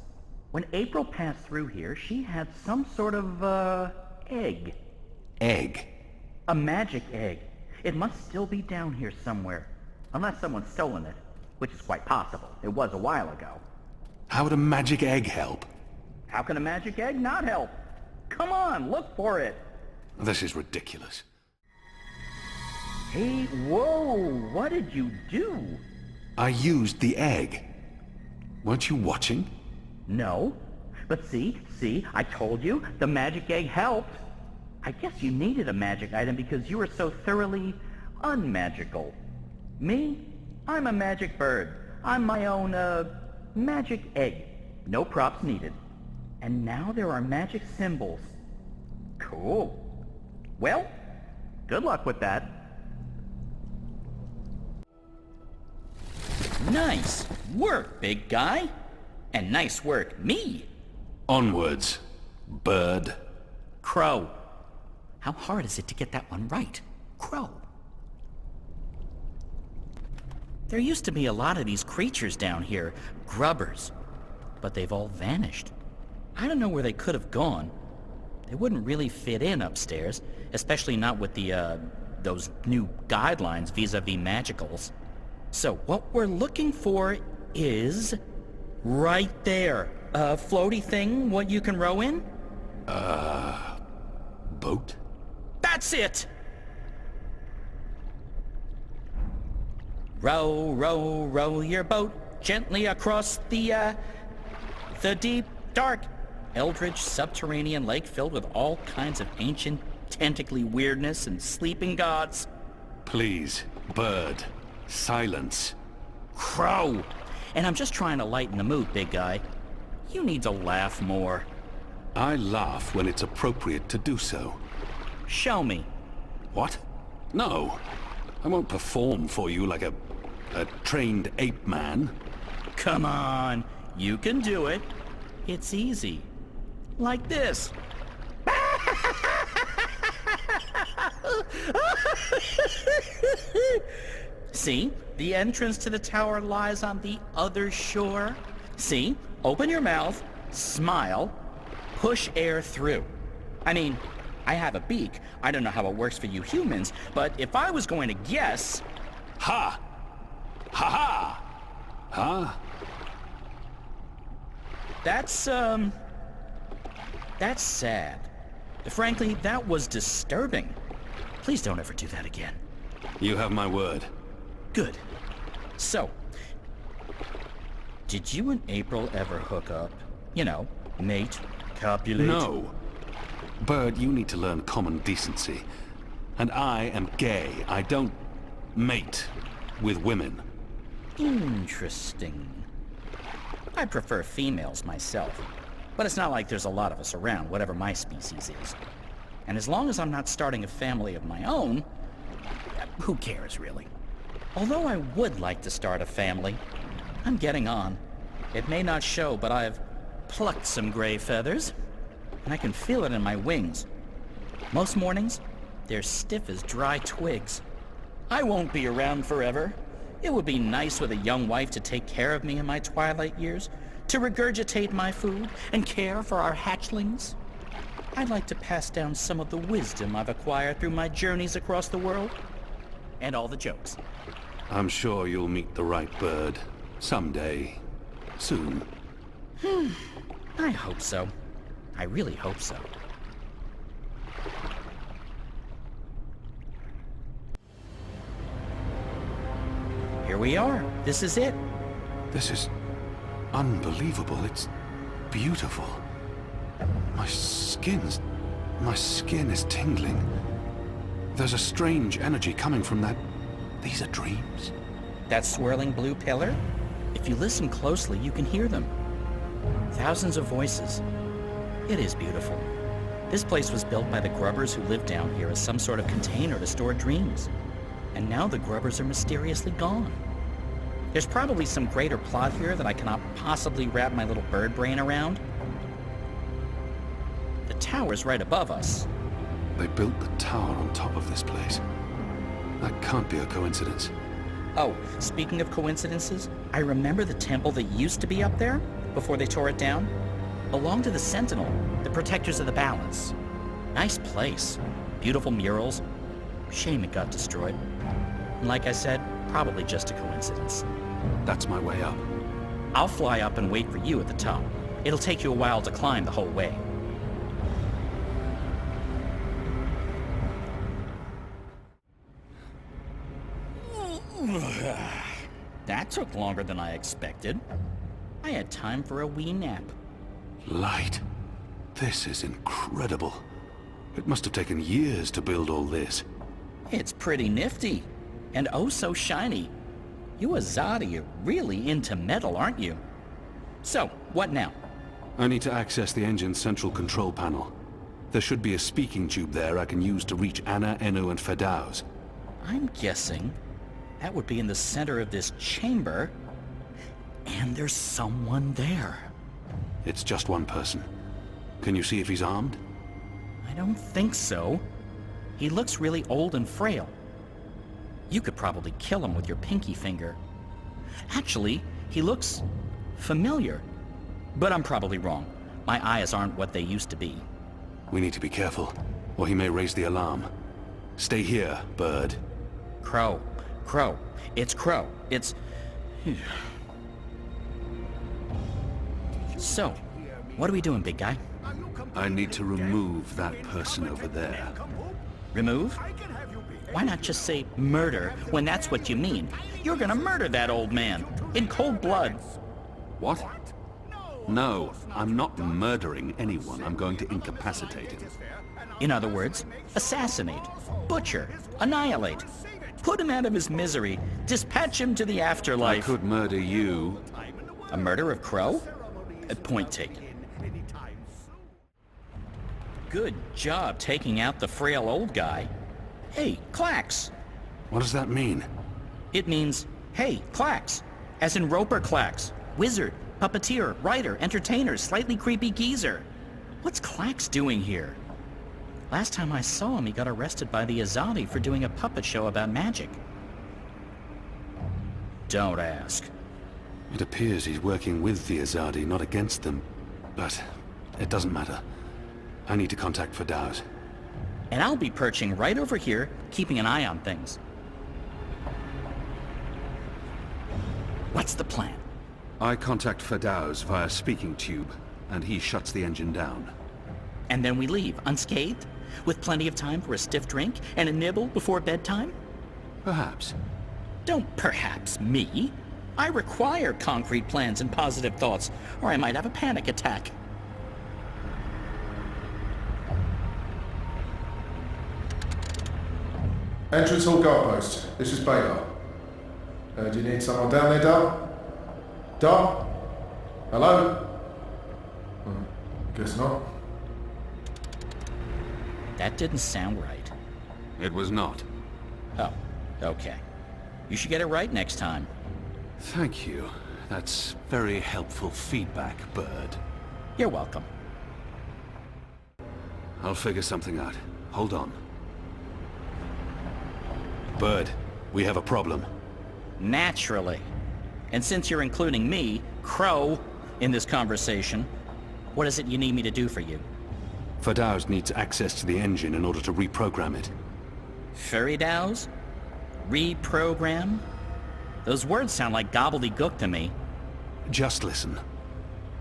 When April passed through here, she had some sort of, egg. Egg? A magic egg. It must still be down here somewhere. Unless someone's stolen it. Which is quite possible. It was a while ago. How would a magic egg help? How can a magic egg not help? Come on, look for it. This is ridiculous. Hey, whoa, what did you do? I used the egg. Weren't you watching? No. But see, I told you, the magic egg helped. I guess you needed a magic item because you were so thoroughly unmagical. Me? I'm a magic bird. I'm my own, magic egg. No props needed. And now there are magic symbols. Cool. Well, good luck with that. Nice work, big guy. And nice work, me. Onwards, bird. Crow. How hard is it to get that one right? Crow. There used to be a lot of these creatures down here, grubbers, but they've all vanished. I don't know where they could have gone. They wouldn't really fit in upstairs, especially not with the, those new guidelines vis-a-vis magicals. So what we're looking for is right there. A floaty thing, what you can row in? Boat? That's it! Row, row, row your boat gently across the deep, dark, eldritch subterranean lake filled with all kinds of ancient, tentacly weirdness and sleeping gods. Please, bird. Silence. Crow! And I'm just trying to lighten the mood, big guy. You need to laugh more. I laugh when it's appropriate to do so. Show me. What? No. I won't perform for you like a trained ape man. Come on. You can do it. It's easy. Like this. See? The entrance to the tower lies on the other shore. See? Open your mouth, smile, push air through. I mean, I have a beak. I don't know how it works for you humans, but if I was going to guess... Ha! Ha ha! Huh? That's sad. Frankly, that was disturbing. Please don't ever do that again. You have my word. Good. So, did you and April ever hook up? You know, mate, copulate? No. Bird, you need to learn common decency. And I am gay. I don't mate with women. Interesting. I prefer females myself. But it's not like there's a lot of us around, whatever my species is. And as long as I'm not starting a family of my own, who cares, really? Although I would like to start a family, I'm getting on. It may not show, but I've plucked some gray feathers, and I can feel it in my wings. Most mornings, they're stiff as dry twigs. I won't be around forever. It would be nice with a young wife to take care of me in my twilight years, to regurgitate my food and care for our hatchlings. I'd like to pass down some of the wisdom I've acquired through my journeys across the world. And all the jokes. I'm sure you'll meet the right bird. Someday. Soon. I hope so. I really hope so. Here we are. This is it. This is unbelievable. It's beautiful. My skin is tingling. There's a strange energy coming from that. These are dreams. That swirling blue pillar? If you listen closely, you can hear them. Thousands of voices. It is beautiful. This place was built by the grubbers who lived down here as some sort of container to store dreams. And now the grubbers are mysteriously gone. There's probably some greater plot here that I cannot possibly wrap my little bird brain around. The tower's right above us. They built the tower on top of this place. That can't be a coincidence. Oh, speaking of coincidences, I remember the temple that used to be up there, before they tore it down, belonged to the Sentinel, the protectors of the balance. Nice place. Beautiful murals. Shame it got destroyed. And like I said, probably just a coincidence. That's my way up. I'll fly up and wait for you at the top. It'll take you a while to climb the whole way. That took longer than I expected. I had time for a wee nap. Light. This is incredible. It must have taken years to build all this. It's pretty nifty. And oh so shiny. You Azadi are really into metal, aren't you? So, what now? I need to access the engine's central control panel. There should be a speaking tube there I can use to reach Anna, Enu, and Fedauz. I'm guessing that would be in the center of this chamber. And there's someone there. It's just one person. Can you see if he's armed? I don't think so. He looks really old and frail. You could probably kill him with your pinky finger. Actually, he looks familiar. But I'm probably wrong. My eyes aren't what they used to be. We need to be careful, or he may raise the alarm. Stay here, Bird. Crow. Crow. It's Crow. It's... So, what are we doing, big guy? I need to remove that person over there. Remove? Why not just say murder when that's what you mean? You're gonna murder that old man in cold blood. What? No, I'm not murdering anyone. I'm going to incapacitate him. In other words, assassinate, butcher, annihilate. Put him out of his misery. Dispatch him to the afterlife. I could murder you. A murder of Crow? Point taken. Good job taking out the frail old guy. Hey, Clax. What does that mean? It means, hey, Clax. As in Roper Clax. Wizard, puppeteer, writer, entertainer, slightly creepy geezer. What's Clax doing here? Last time I saw him, he got arrested by the Azadi for doing a puppet show about magic. Don't ask. It appears he's working with the Azadi, not against them. But it doesn't matter. I need to contact Fedauz. And I'll be perching right over here, keeping an eye on things. What's the plan? I contact Fedauz via speaking tube, and he shuts the engine down. And then we leave, unscathed? With plenty of time for a stiff drink and a nibble before bedtime? Perhaps. Don't perhaps me. I require concrete plans and positive thoughts, or I might have a panic attack. Entrance hall guard post. This is Baylor. Do you need someone down there, Dar? Dar? Hello? Guess not. That didn't sound right. It was not. Oh, okay. You should get it right next time. Thank you. That's very helpful feedback, Bird. You're welcome. I'll figure something out. Hold on. Bird, we have a problem. Naturally. And since you're including me, Crow, in this conversation, what is it you need me to do for you? Fedauz needs access to the engine in order to reprogram it. Feridauz? Reprogram? Those words sound like gobbledygook to me. Just listen.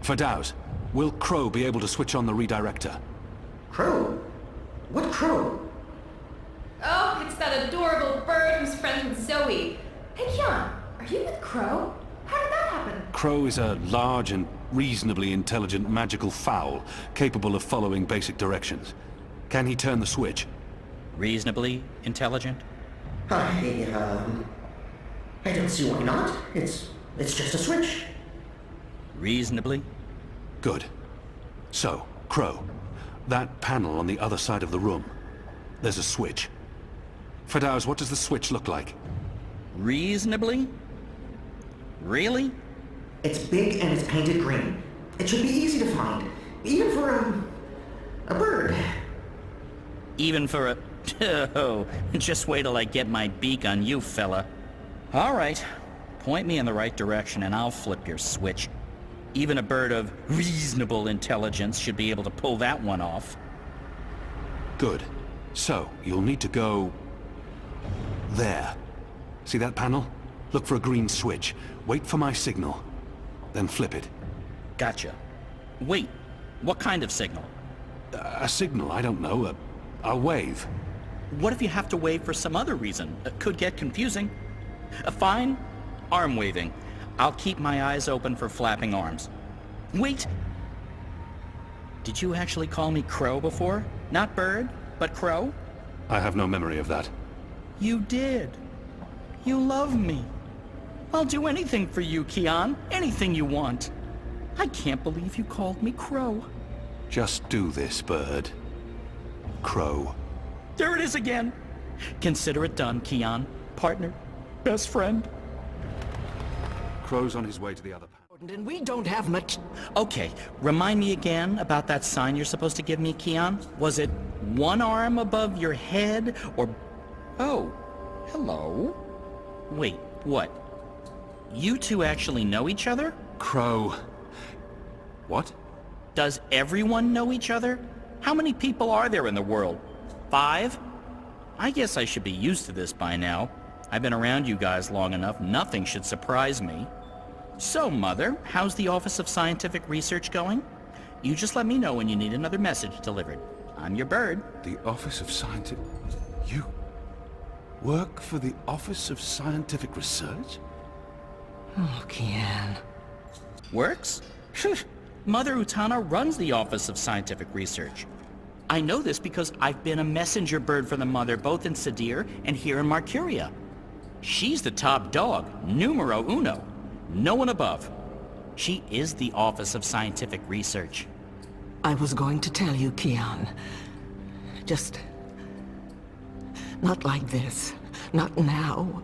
Fedauz, will Crow be able to switch on the redirector? Crow? What Crow? Oh, it's that adorable bird who's friends with Zoe. Hey, Kian, are you with Crow? How did that happen? Crow is a large and reasonably intelligent magical fowl, capable of following basic directions. Can he turn the switch? Reasonably intelligent? I don't see why not. It's just a switch. Reasonably? Good. So, Crow, that panel on the other side of the room, there's a switch. Fedauz, what does the switch look like? Reasonably? Really? It's big and it's painted green. It should be easy to find, even for a bird. Even for a... Oh, just wait till I get my beak on you, fella. All right. Point me in the right direction and I'll flip your switch. Even a bird of reasonable intelligence should be able to pull that one off. Good. So, you'll need to go... there. See that panel? Look for a green switch. Wait for my signal. Then flip it. Gotcha. Wait, what kind of signal? A signal, I don't know. A wave. What if you have to wave for some other reason? It could get confusing. Fine. Arm waving. I'll keep my eyes open for flapping arms. Wait! Did you actually call me Crow before? Not Bird, but Crow? I have no memory of that. You did. You love me. I'll do anything for you, Kian. Anything you want. I can't believe you called me Crow. Just do this, Bird. Crow. There it is again. Consider it done, Kian. Partner. Best friend. Crow's on his way to the other path. And we don't have much... Okay, remind me again about that sign you're supposed to give me, Kian. Was it one arm above your head, or... Oh, hello? Wait, what? You two actually know each other? Crow. What? Does everyone know each other? How many people are there in the world? 5? I guess I should be used to this by now. I've been around you guys long enough, nothing should surprise me. So, Mother, how's the Office of Scientific Research going? You just let me know when you need another message delivered. I'm your bird. The Office of Scientific... You work for the Office of Scientific Research? Oh, Kian. Works? Mother Utana runs the Office of Scientific Research. I know this because I've been a messenger bird for the Mother both in Sadir and here in Marcuria. She's the top dog, numero uno. No one above. She is the Office of Scientific Research. I was going to tell you, Kian. Just... not like this. Not now.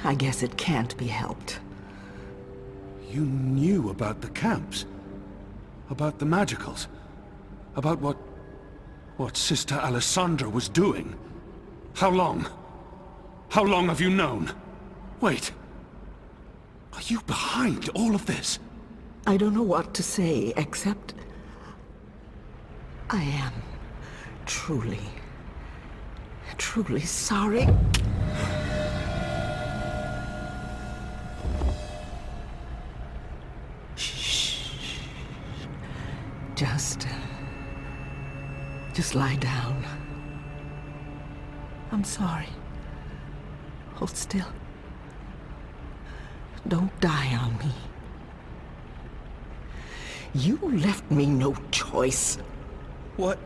I guess it can't be helped. You knew about the camps? About the magicals? About what Sister Alessandra was doing? How long? How long have you known? Wait. Are you behind all of this? I don't know what to say, except... I am truly sorry. Shh. Just lie down. I'm sorry. Hold still. Don't die on me. You left me no choice. What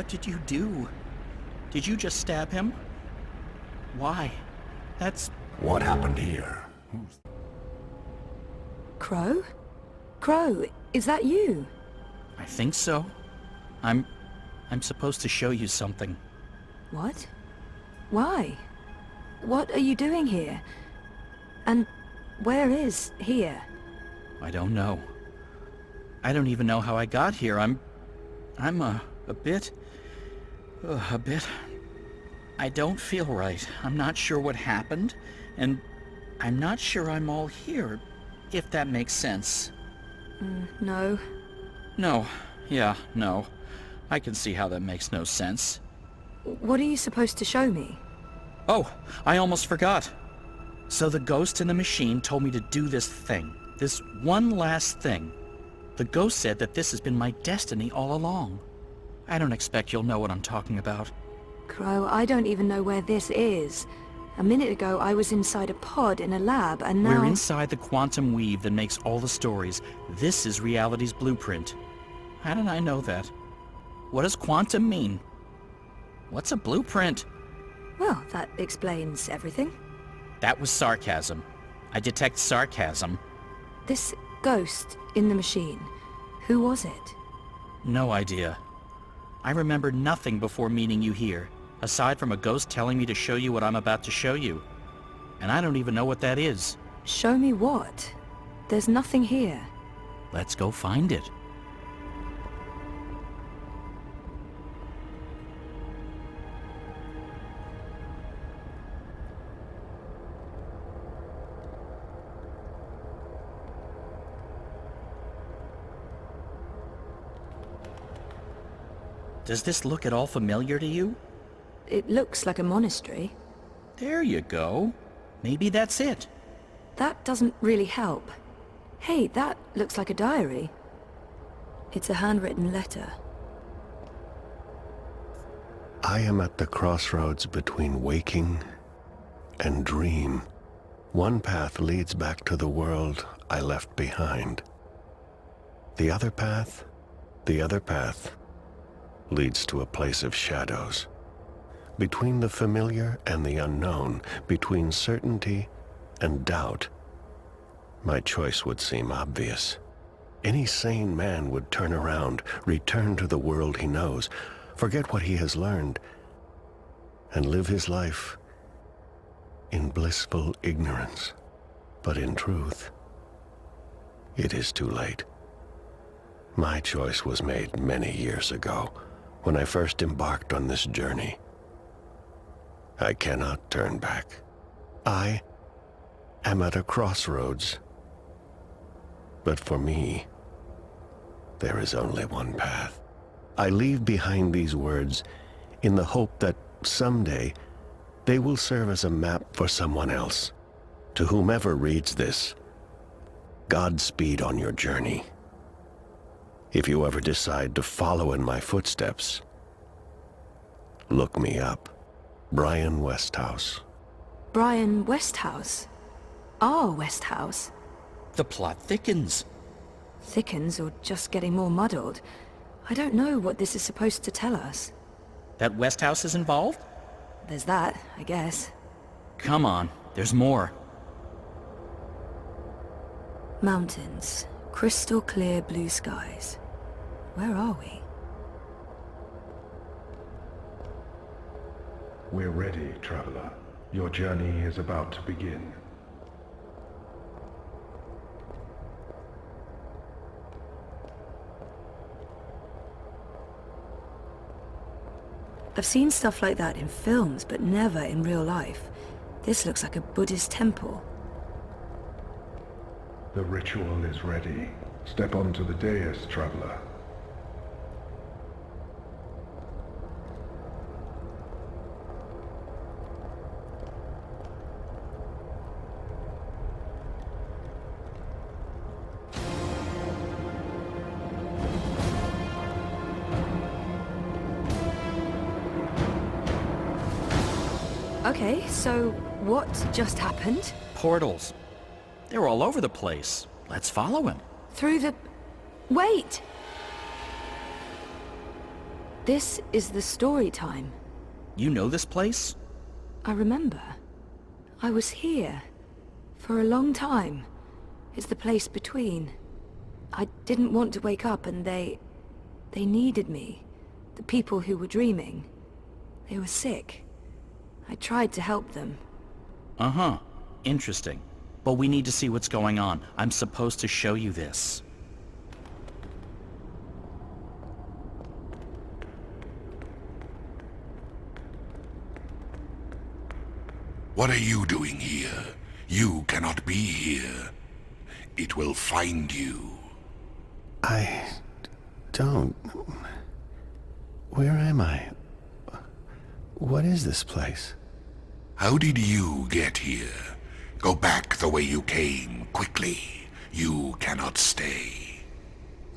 did you do? Did you just stab him? Why? That's... What happened here? Crow? Crow, is that you? I think so. I'm supposed to show you something. What? Why? What are you doing here? And where is here? I don't know. I don't even know how I got here. I'm a bit... I don't feel right. I'm not sure what happened, and I'm not sure I'm all here, if that makes sense. No. No. Yeah, no. I can see how that makes no sense. What are you supposed to show me? Oh, I almost forgot. So the ghost in the machine told me to do this thing. This one last thing. The ghost said that this has been my destiny all along. I don't expect you'll know what I'm talking about. Crow, I don't even know where this is. A minute ago, I was inside a pod in a lab, and now... We're inside the quantum weave that makes all the stories. This is reality's blueprint. How did I know that? What does quantum mean? What's a blueprint? Well, that explains everything. That was sarcasm. I detect sarcasm. This ghost in the machine, who was it? No idea. I remember nothing before meeting you here, aside from a ghost telling me to show you what I'm about to show you. And I don't even know what that is. Show me what? There's nothing here. Let's go find it. Does this look at all familiar to you? It looks like a monastery. There you go. Maybe that's it. That doesn't really help. Hey, that looks like a diary. It's a handwritten letter. I am at the crossroads between waking and dream. One path leads back to the world I left behind. The other path leads to a place of shadows. Between the familiar and the unknown, between certainty and doubt, my choice would seem obvious. Any sane man would turn around, return to the world he knows, forget what he has learned, and live his life in blissful ignorance. But in truth, it is too late. My choice was made many years ago, when I first embarked on this journey. I cannot turn back. I am at a crossroads. But for me, there is only one path. I leave behind these words in the hope that someday they will serve as a map for someone else. To whomever reads this, Godspeed on your journey. If you ever decide to follow in my footsteps, look me up. Brian Westhouse. Brian Westhouse? Our Westhouse? The plot thickens. Thickens or just getting more muddled? I don't know what this is supposed to tell us. That Westhouse is involved? There's that, I guess. Come on, there's more. Mountains. Crystal clear blue skies. Where are we? We're ready, traveler. Your journey is about to begin. I've seen stuff like that in films, but never in real life. This looks like a Buddhist temple. The ritual is ready. Step onto the dais, traveler. Okay, so what just happened? Portals. They're all over the place. Let's follow him. Through the... Wait! This is the story time. You know this place? I remember. I was here. For a long time. It's the place between. I didn't want to wake up and they needed me. The people who were dreaming. They were sick. I tried to help them. Uh-huh. Interesting. But we need to see what's going on. I'm supposed to show you this. What are you doing here? You cannot be here. It will find you. I don't... Where am I? What is this place? How did you get here? Go back the way you came, quickly. You cannot stay.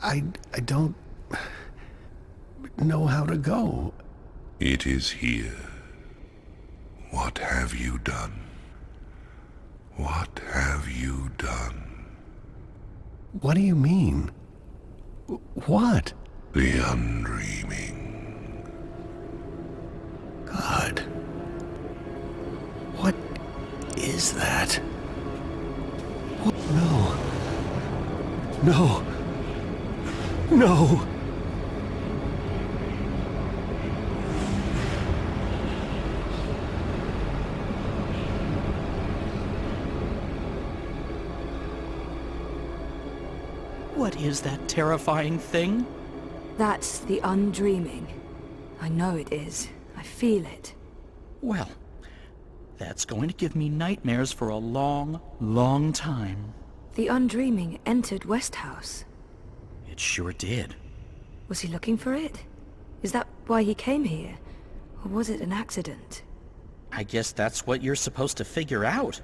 I don't... know how to go. It is here. What have you done? What have you done? What do you mean? What? The undreaming. God. What is that? What? No. No. No. What is that terrifying thing? That's the undreaming. I know it is. I feel it. Well, that's going to give me nightmares for a long, long time. The undreaming entered Westhouse. It sure did. Was he looking for it? Is that why he came here? Or was it an accident? I guess that's what you're supposed to figure out.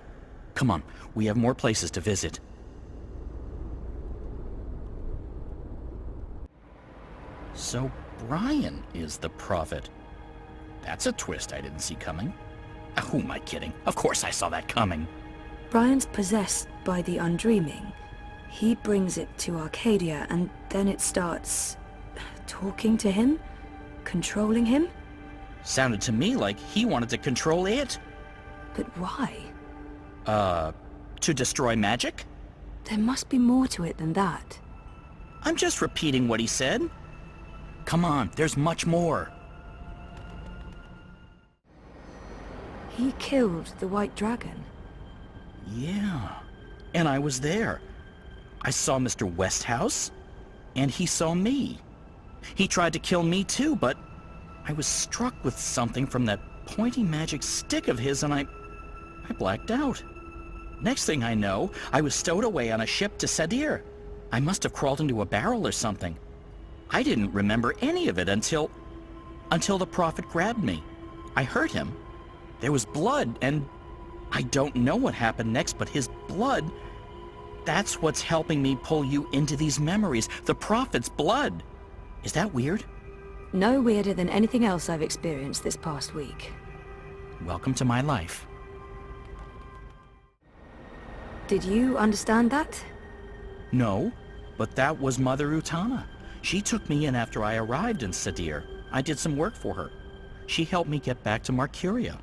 Come on, we have more places to visit. So Brian is the prophet. That's a twist I didn't see coming. Who am I kidding? Of course I saw that coming. Brian's possessed by the Undreaming. He brings it to Arcadia, and then it starts talking to him? Controlling him? Sounded to me like he wanted to control it. But why? To destroy magic? There must be more to it than that. I'm just repeating what he said. Come on, there's much more. He killed the White Dragon. Yeah, and I was there. I saw Mr. Westhouse, and he saw me. He tried to kill me too, but I was struck with something from that pointy magic stick of his, and I blacked out. Next thing I know, I was stowed away on a ship to Sadir. I must have crawled into a barrel or something. I didn't remember any of it until the Prophet grabbed me. I hurt him. There was blood, and I don't know what happened next, but his blood, that's what's helping me pull you into these memories. The Prophet's blood. Is that weird? No weirder than anything else I've experienced this past week. Welcome to my life. Did you understand that? No, but that was Mother Utana. She took me in after I arrived in Sadir. I did some work for her. She helped me get back to Marcuria.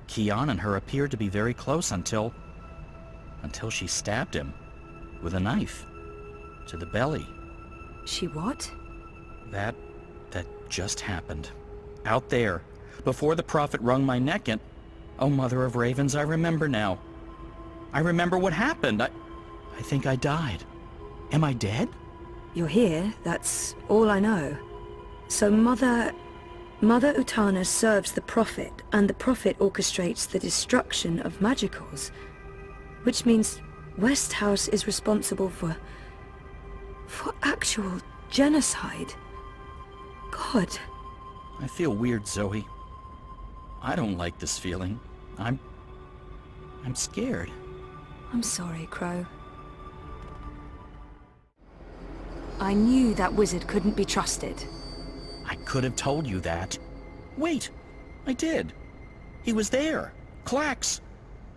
Kian and her appeared to be very close until she stabbed him with a knife to the belly. She what? That just happened. Out there, before the Prophet wrung my neck, and oh, Mother of Ravens, I remember now. I remember what happened. I think I died. Am I dead? You're here, that's all I know. So Mother Utana serves the Prophet, and the Prophet orchestrates the destruction of magicals. Which means Westhouse is responsible for actual genocide. God. I feel weird, Zoe. I don't like this feeling. I'm scared. I'm sorry, Crow. I knew that wizard couldn't be trusted. I could have told you that. Wait, I did. He was there. Clax.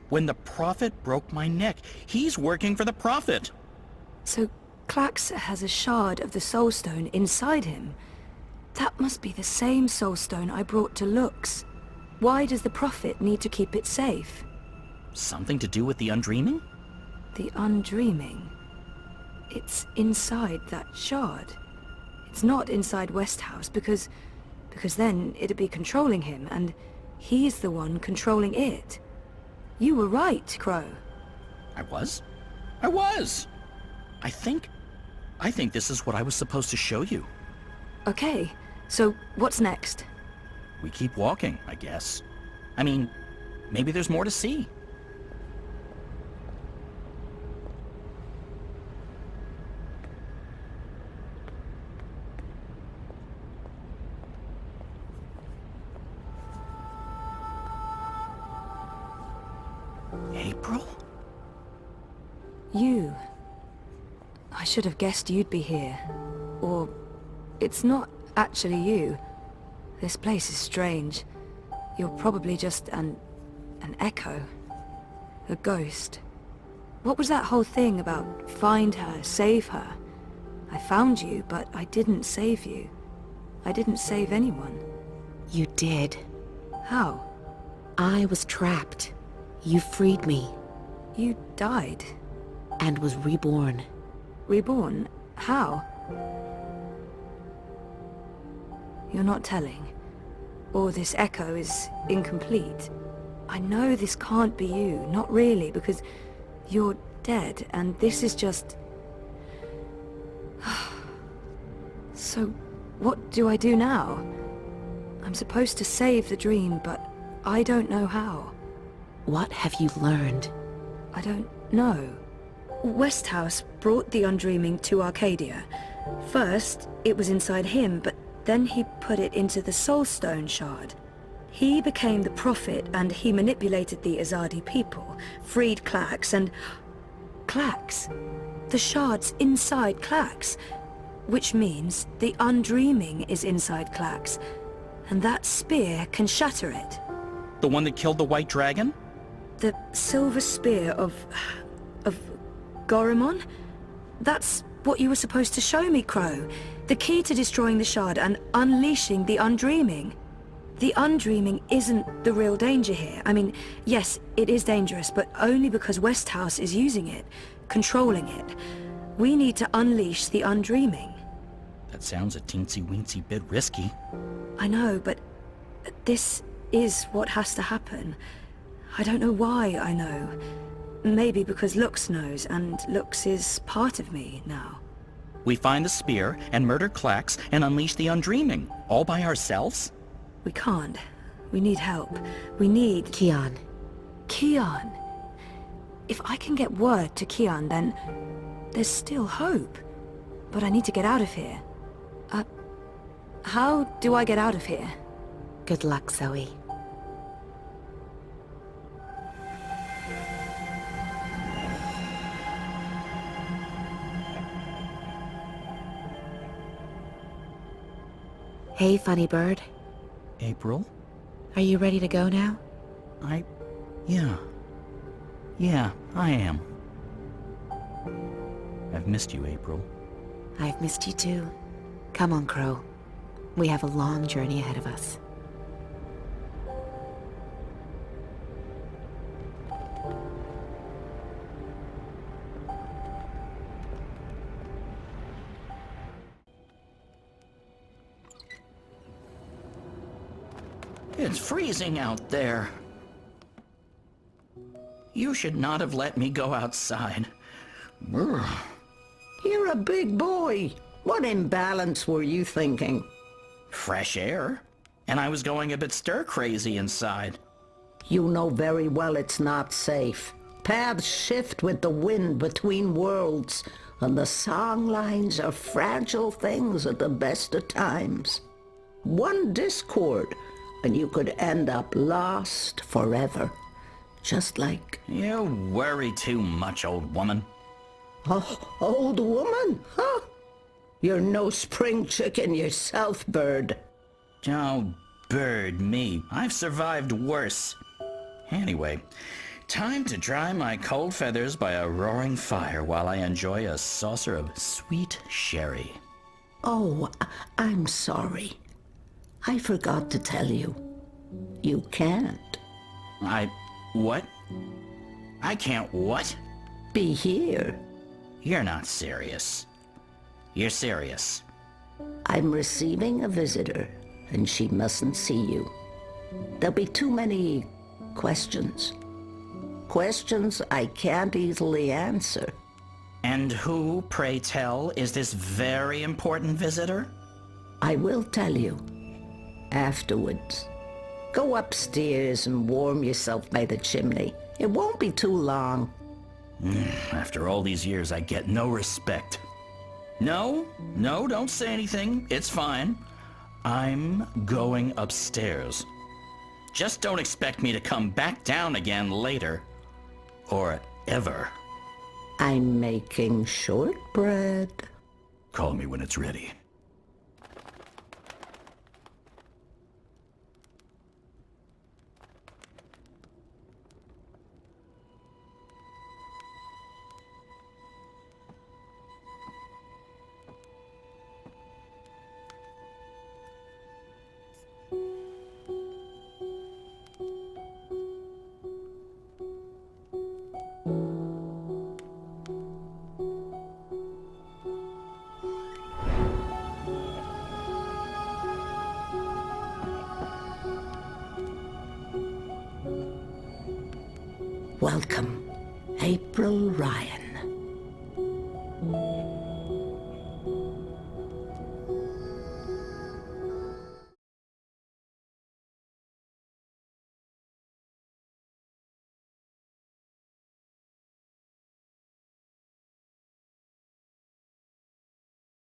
When the Prophet broke my neck, he's working for the Prophet. So Clax has a shard of the Soul Stone inside him. That must be the same Soul Stone I brought to Lux. Why does the Prophet need to keep it safe? Something to do with the Undreaming? The Undreaming? It's inside that shard. It's not inside Westhouse because then it'd be controlling him, and he's the one controlling it. You were right, Crow. I was? I think this is what I was supposed to show you. Okay, so what's next? We keep walking, I guess. I mean, maybe there's more to see. April? You. I should have guessed you'd be here. Or it's not actually you. This place is strange. You're probably just an echo. A ghost. What was that whole thing about find her, save her? I found you, but I didn't save you. I didn't save anyone. You did. How? I was trapped. You freed me. You died? And was reborn. Reborn? How? You're not telling. Or this echo is incomplete. I know this can't be you, not really, because you're dead, and this is just... So, what do I do now? I'm supposed to save the dream, but I don't know how. What have you learned? I don't know. Westhouse brought the Undreaming to Arcadia. First, it was inside him, but then he put it into the Soul Stone shard. He became the Prophet, and he manipulated the Azadi people, freed Clax, and... Clax? The shard's inside Clax, which means the Undreaming is inside Clax, and that spear can shatter it. The one that killed the White Dragon? The silver spear of Gorimon? That's what you were supposed to show me, Crow. The key to destroying the Shard and unleashing the Undreaming. The Undreaming isn't the real danger here. I mean, yes, it is dangerous, but only because Westhouse is using it, controlling it. We need to unleash the Undreaming. That sounds a teensy-weensy bit risky. I know, but this is what has to happen. I don't know why I know. Maybe because Lux knows, and Lux is part of me now. We find the spear and murder Klax and unleash the Undreaming, all by ourselves? We can't. We need help. We need... Kian. Kian. If I can get word to Kian, then there's still hope. But I need to get out of here. How do I get out of here? Good luck, Zoe. Hey, funny bird. April? Are you ready to go now? Yeah. Yeah, I am. I've missed you, April. I've missed you too. Come on, Crow. We have a long journey ahead of us. It's freezing out there. You should not have let me go outside. Brr. You're a big boy. What imbalance were you thinking? Fresh air. And I was going a bit stir-crazy inside. You know very well it's not safe. Paths shift with the wind between worlds, and the song lines are fragile things at the best of times. One discord, and you could end up lost forever. Just like... You worry too much, old woman. Oh, old woman? Huh? You're no spring chicken yourself, Bird. Oh, Bird, me. I've survived worse. Anyway, time to dry my cold feathers by a roaring fire while I enjoy a saucer of sweet sherry. Oh, I'm sorry. I forgot to tell you. You can't. What? I can't what? Be here. You're not serious. You're serious. I'm receiving a visitor, and she mustn't see you. There'll be too many questions. Questions I can't easily answer. And who, pray tell, is this very important visitor? I will tell you. Afterwards. Go upstairs and warm yourself by the chimney. It won't be too long. After all these years, I get no respect. No, don't say anything. It's fine. I'm going upstairs. Just don't expect me to come back down again later. Or ever. I'm making shortbread. Call me when it's ready. Welcome, April Ryan.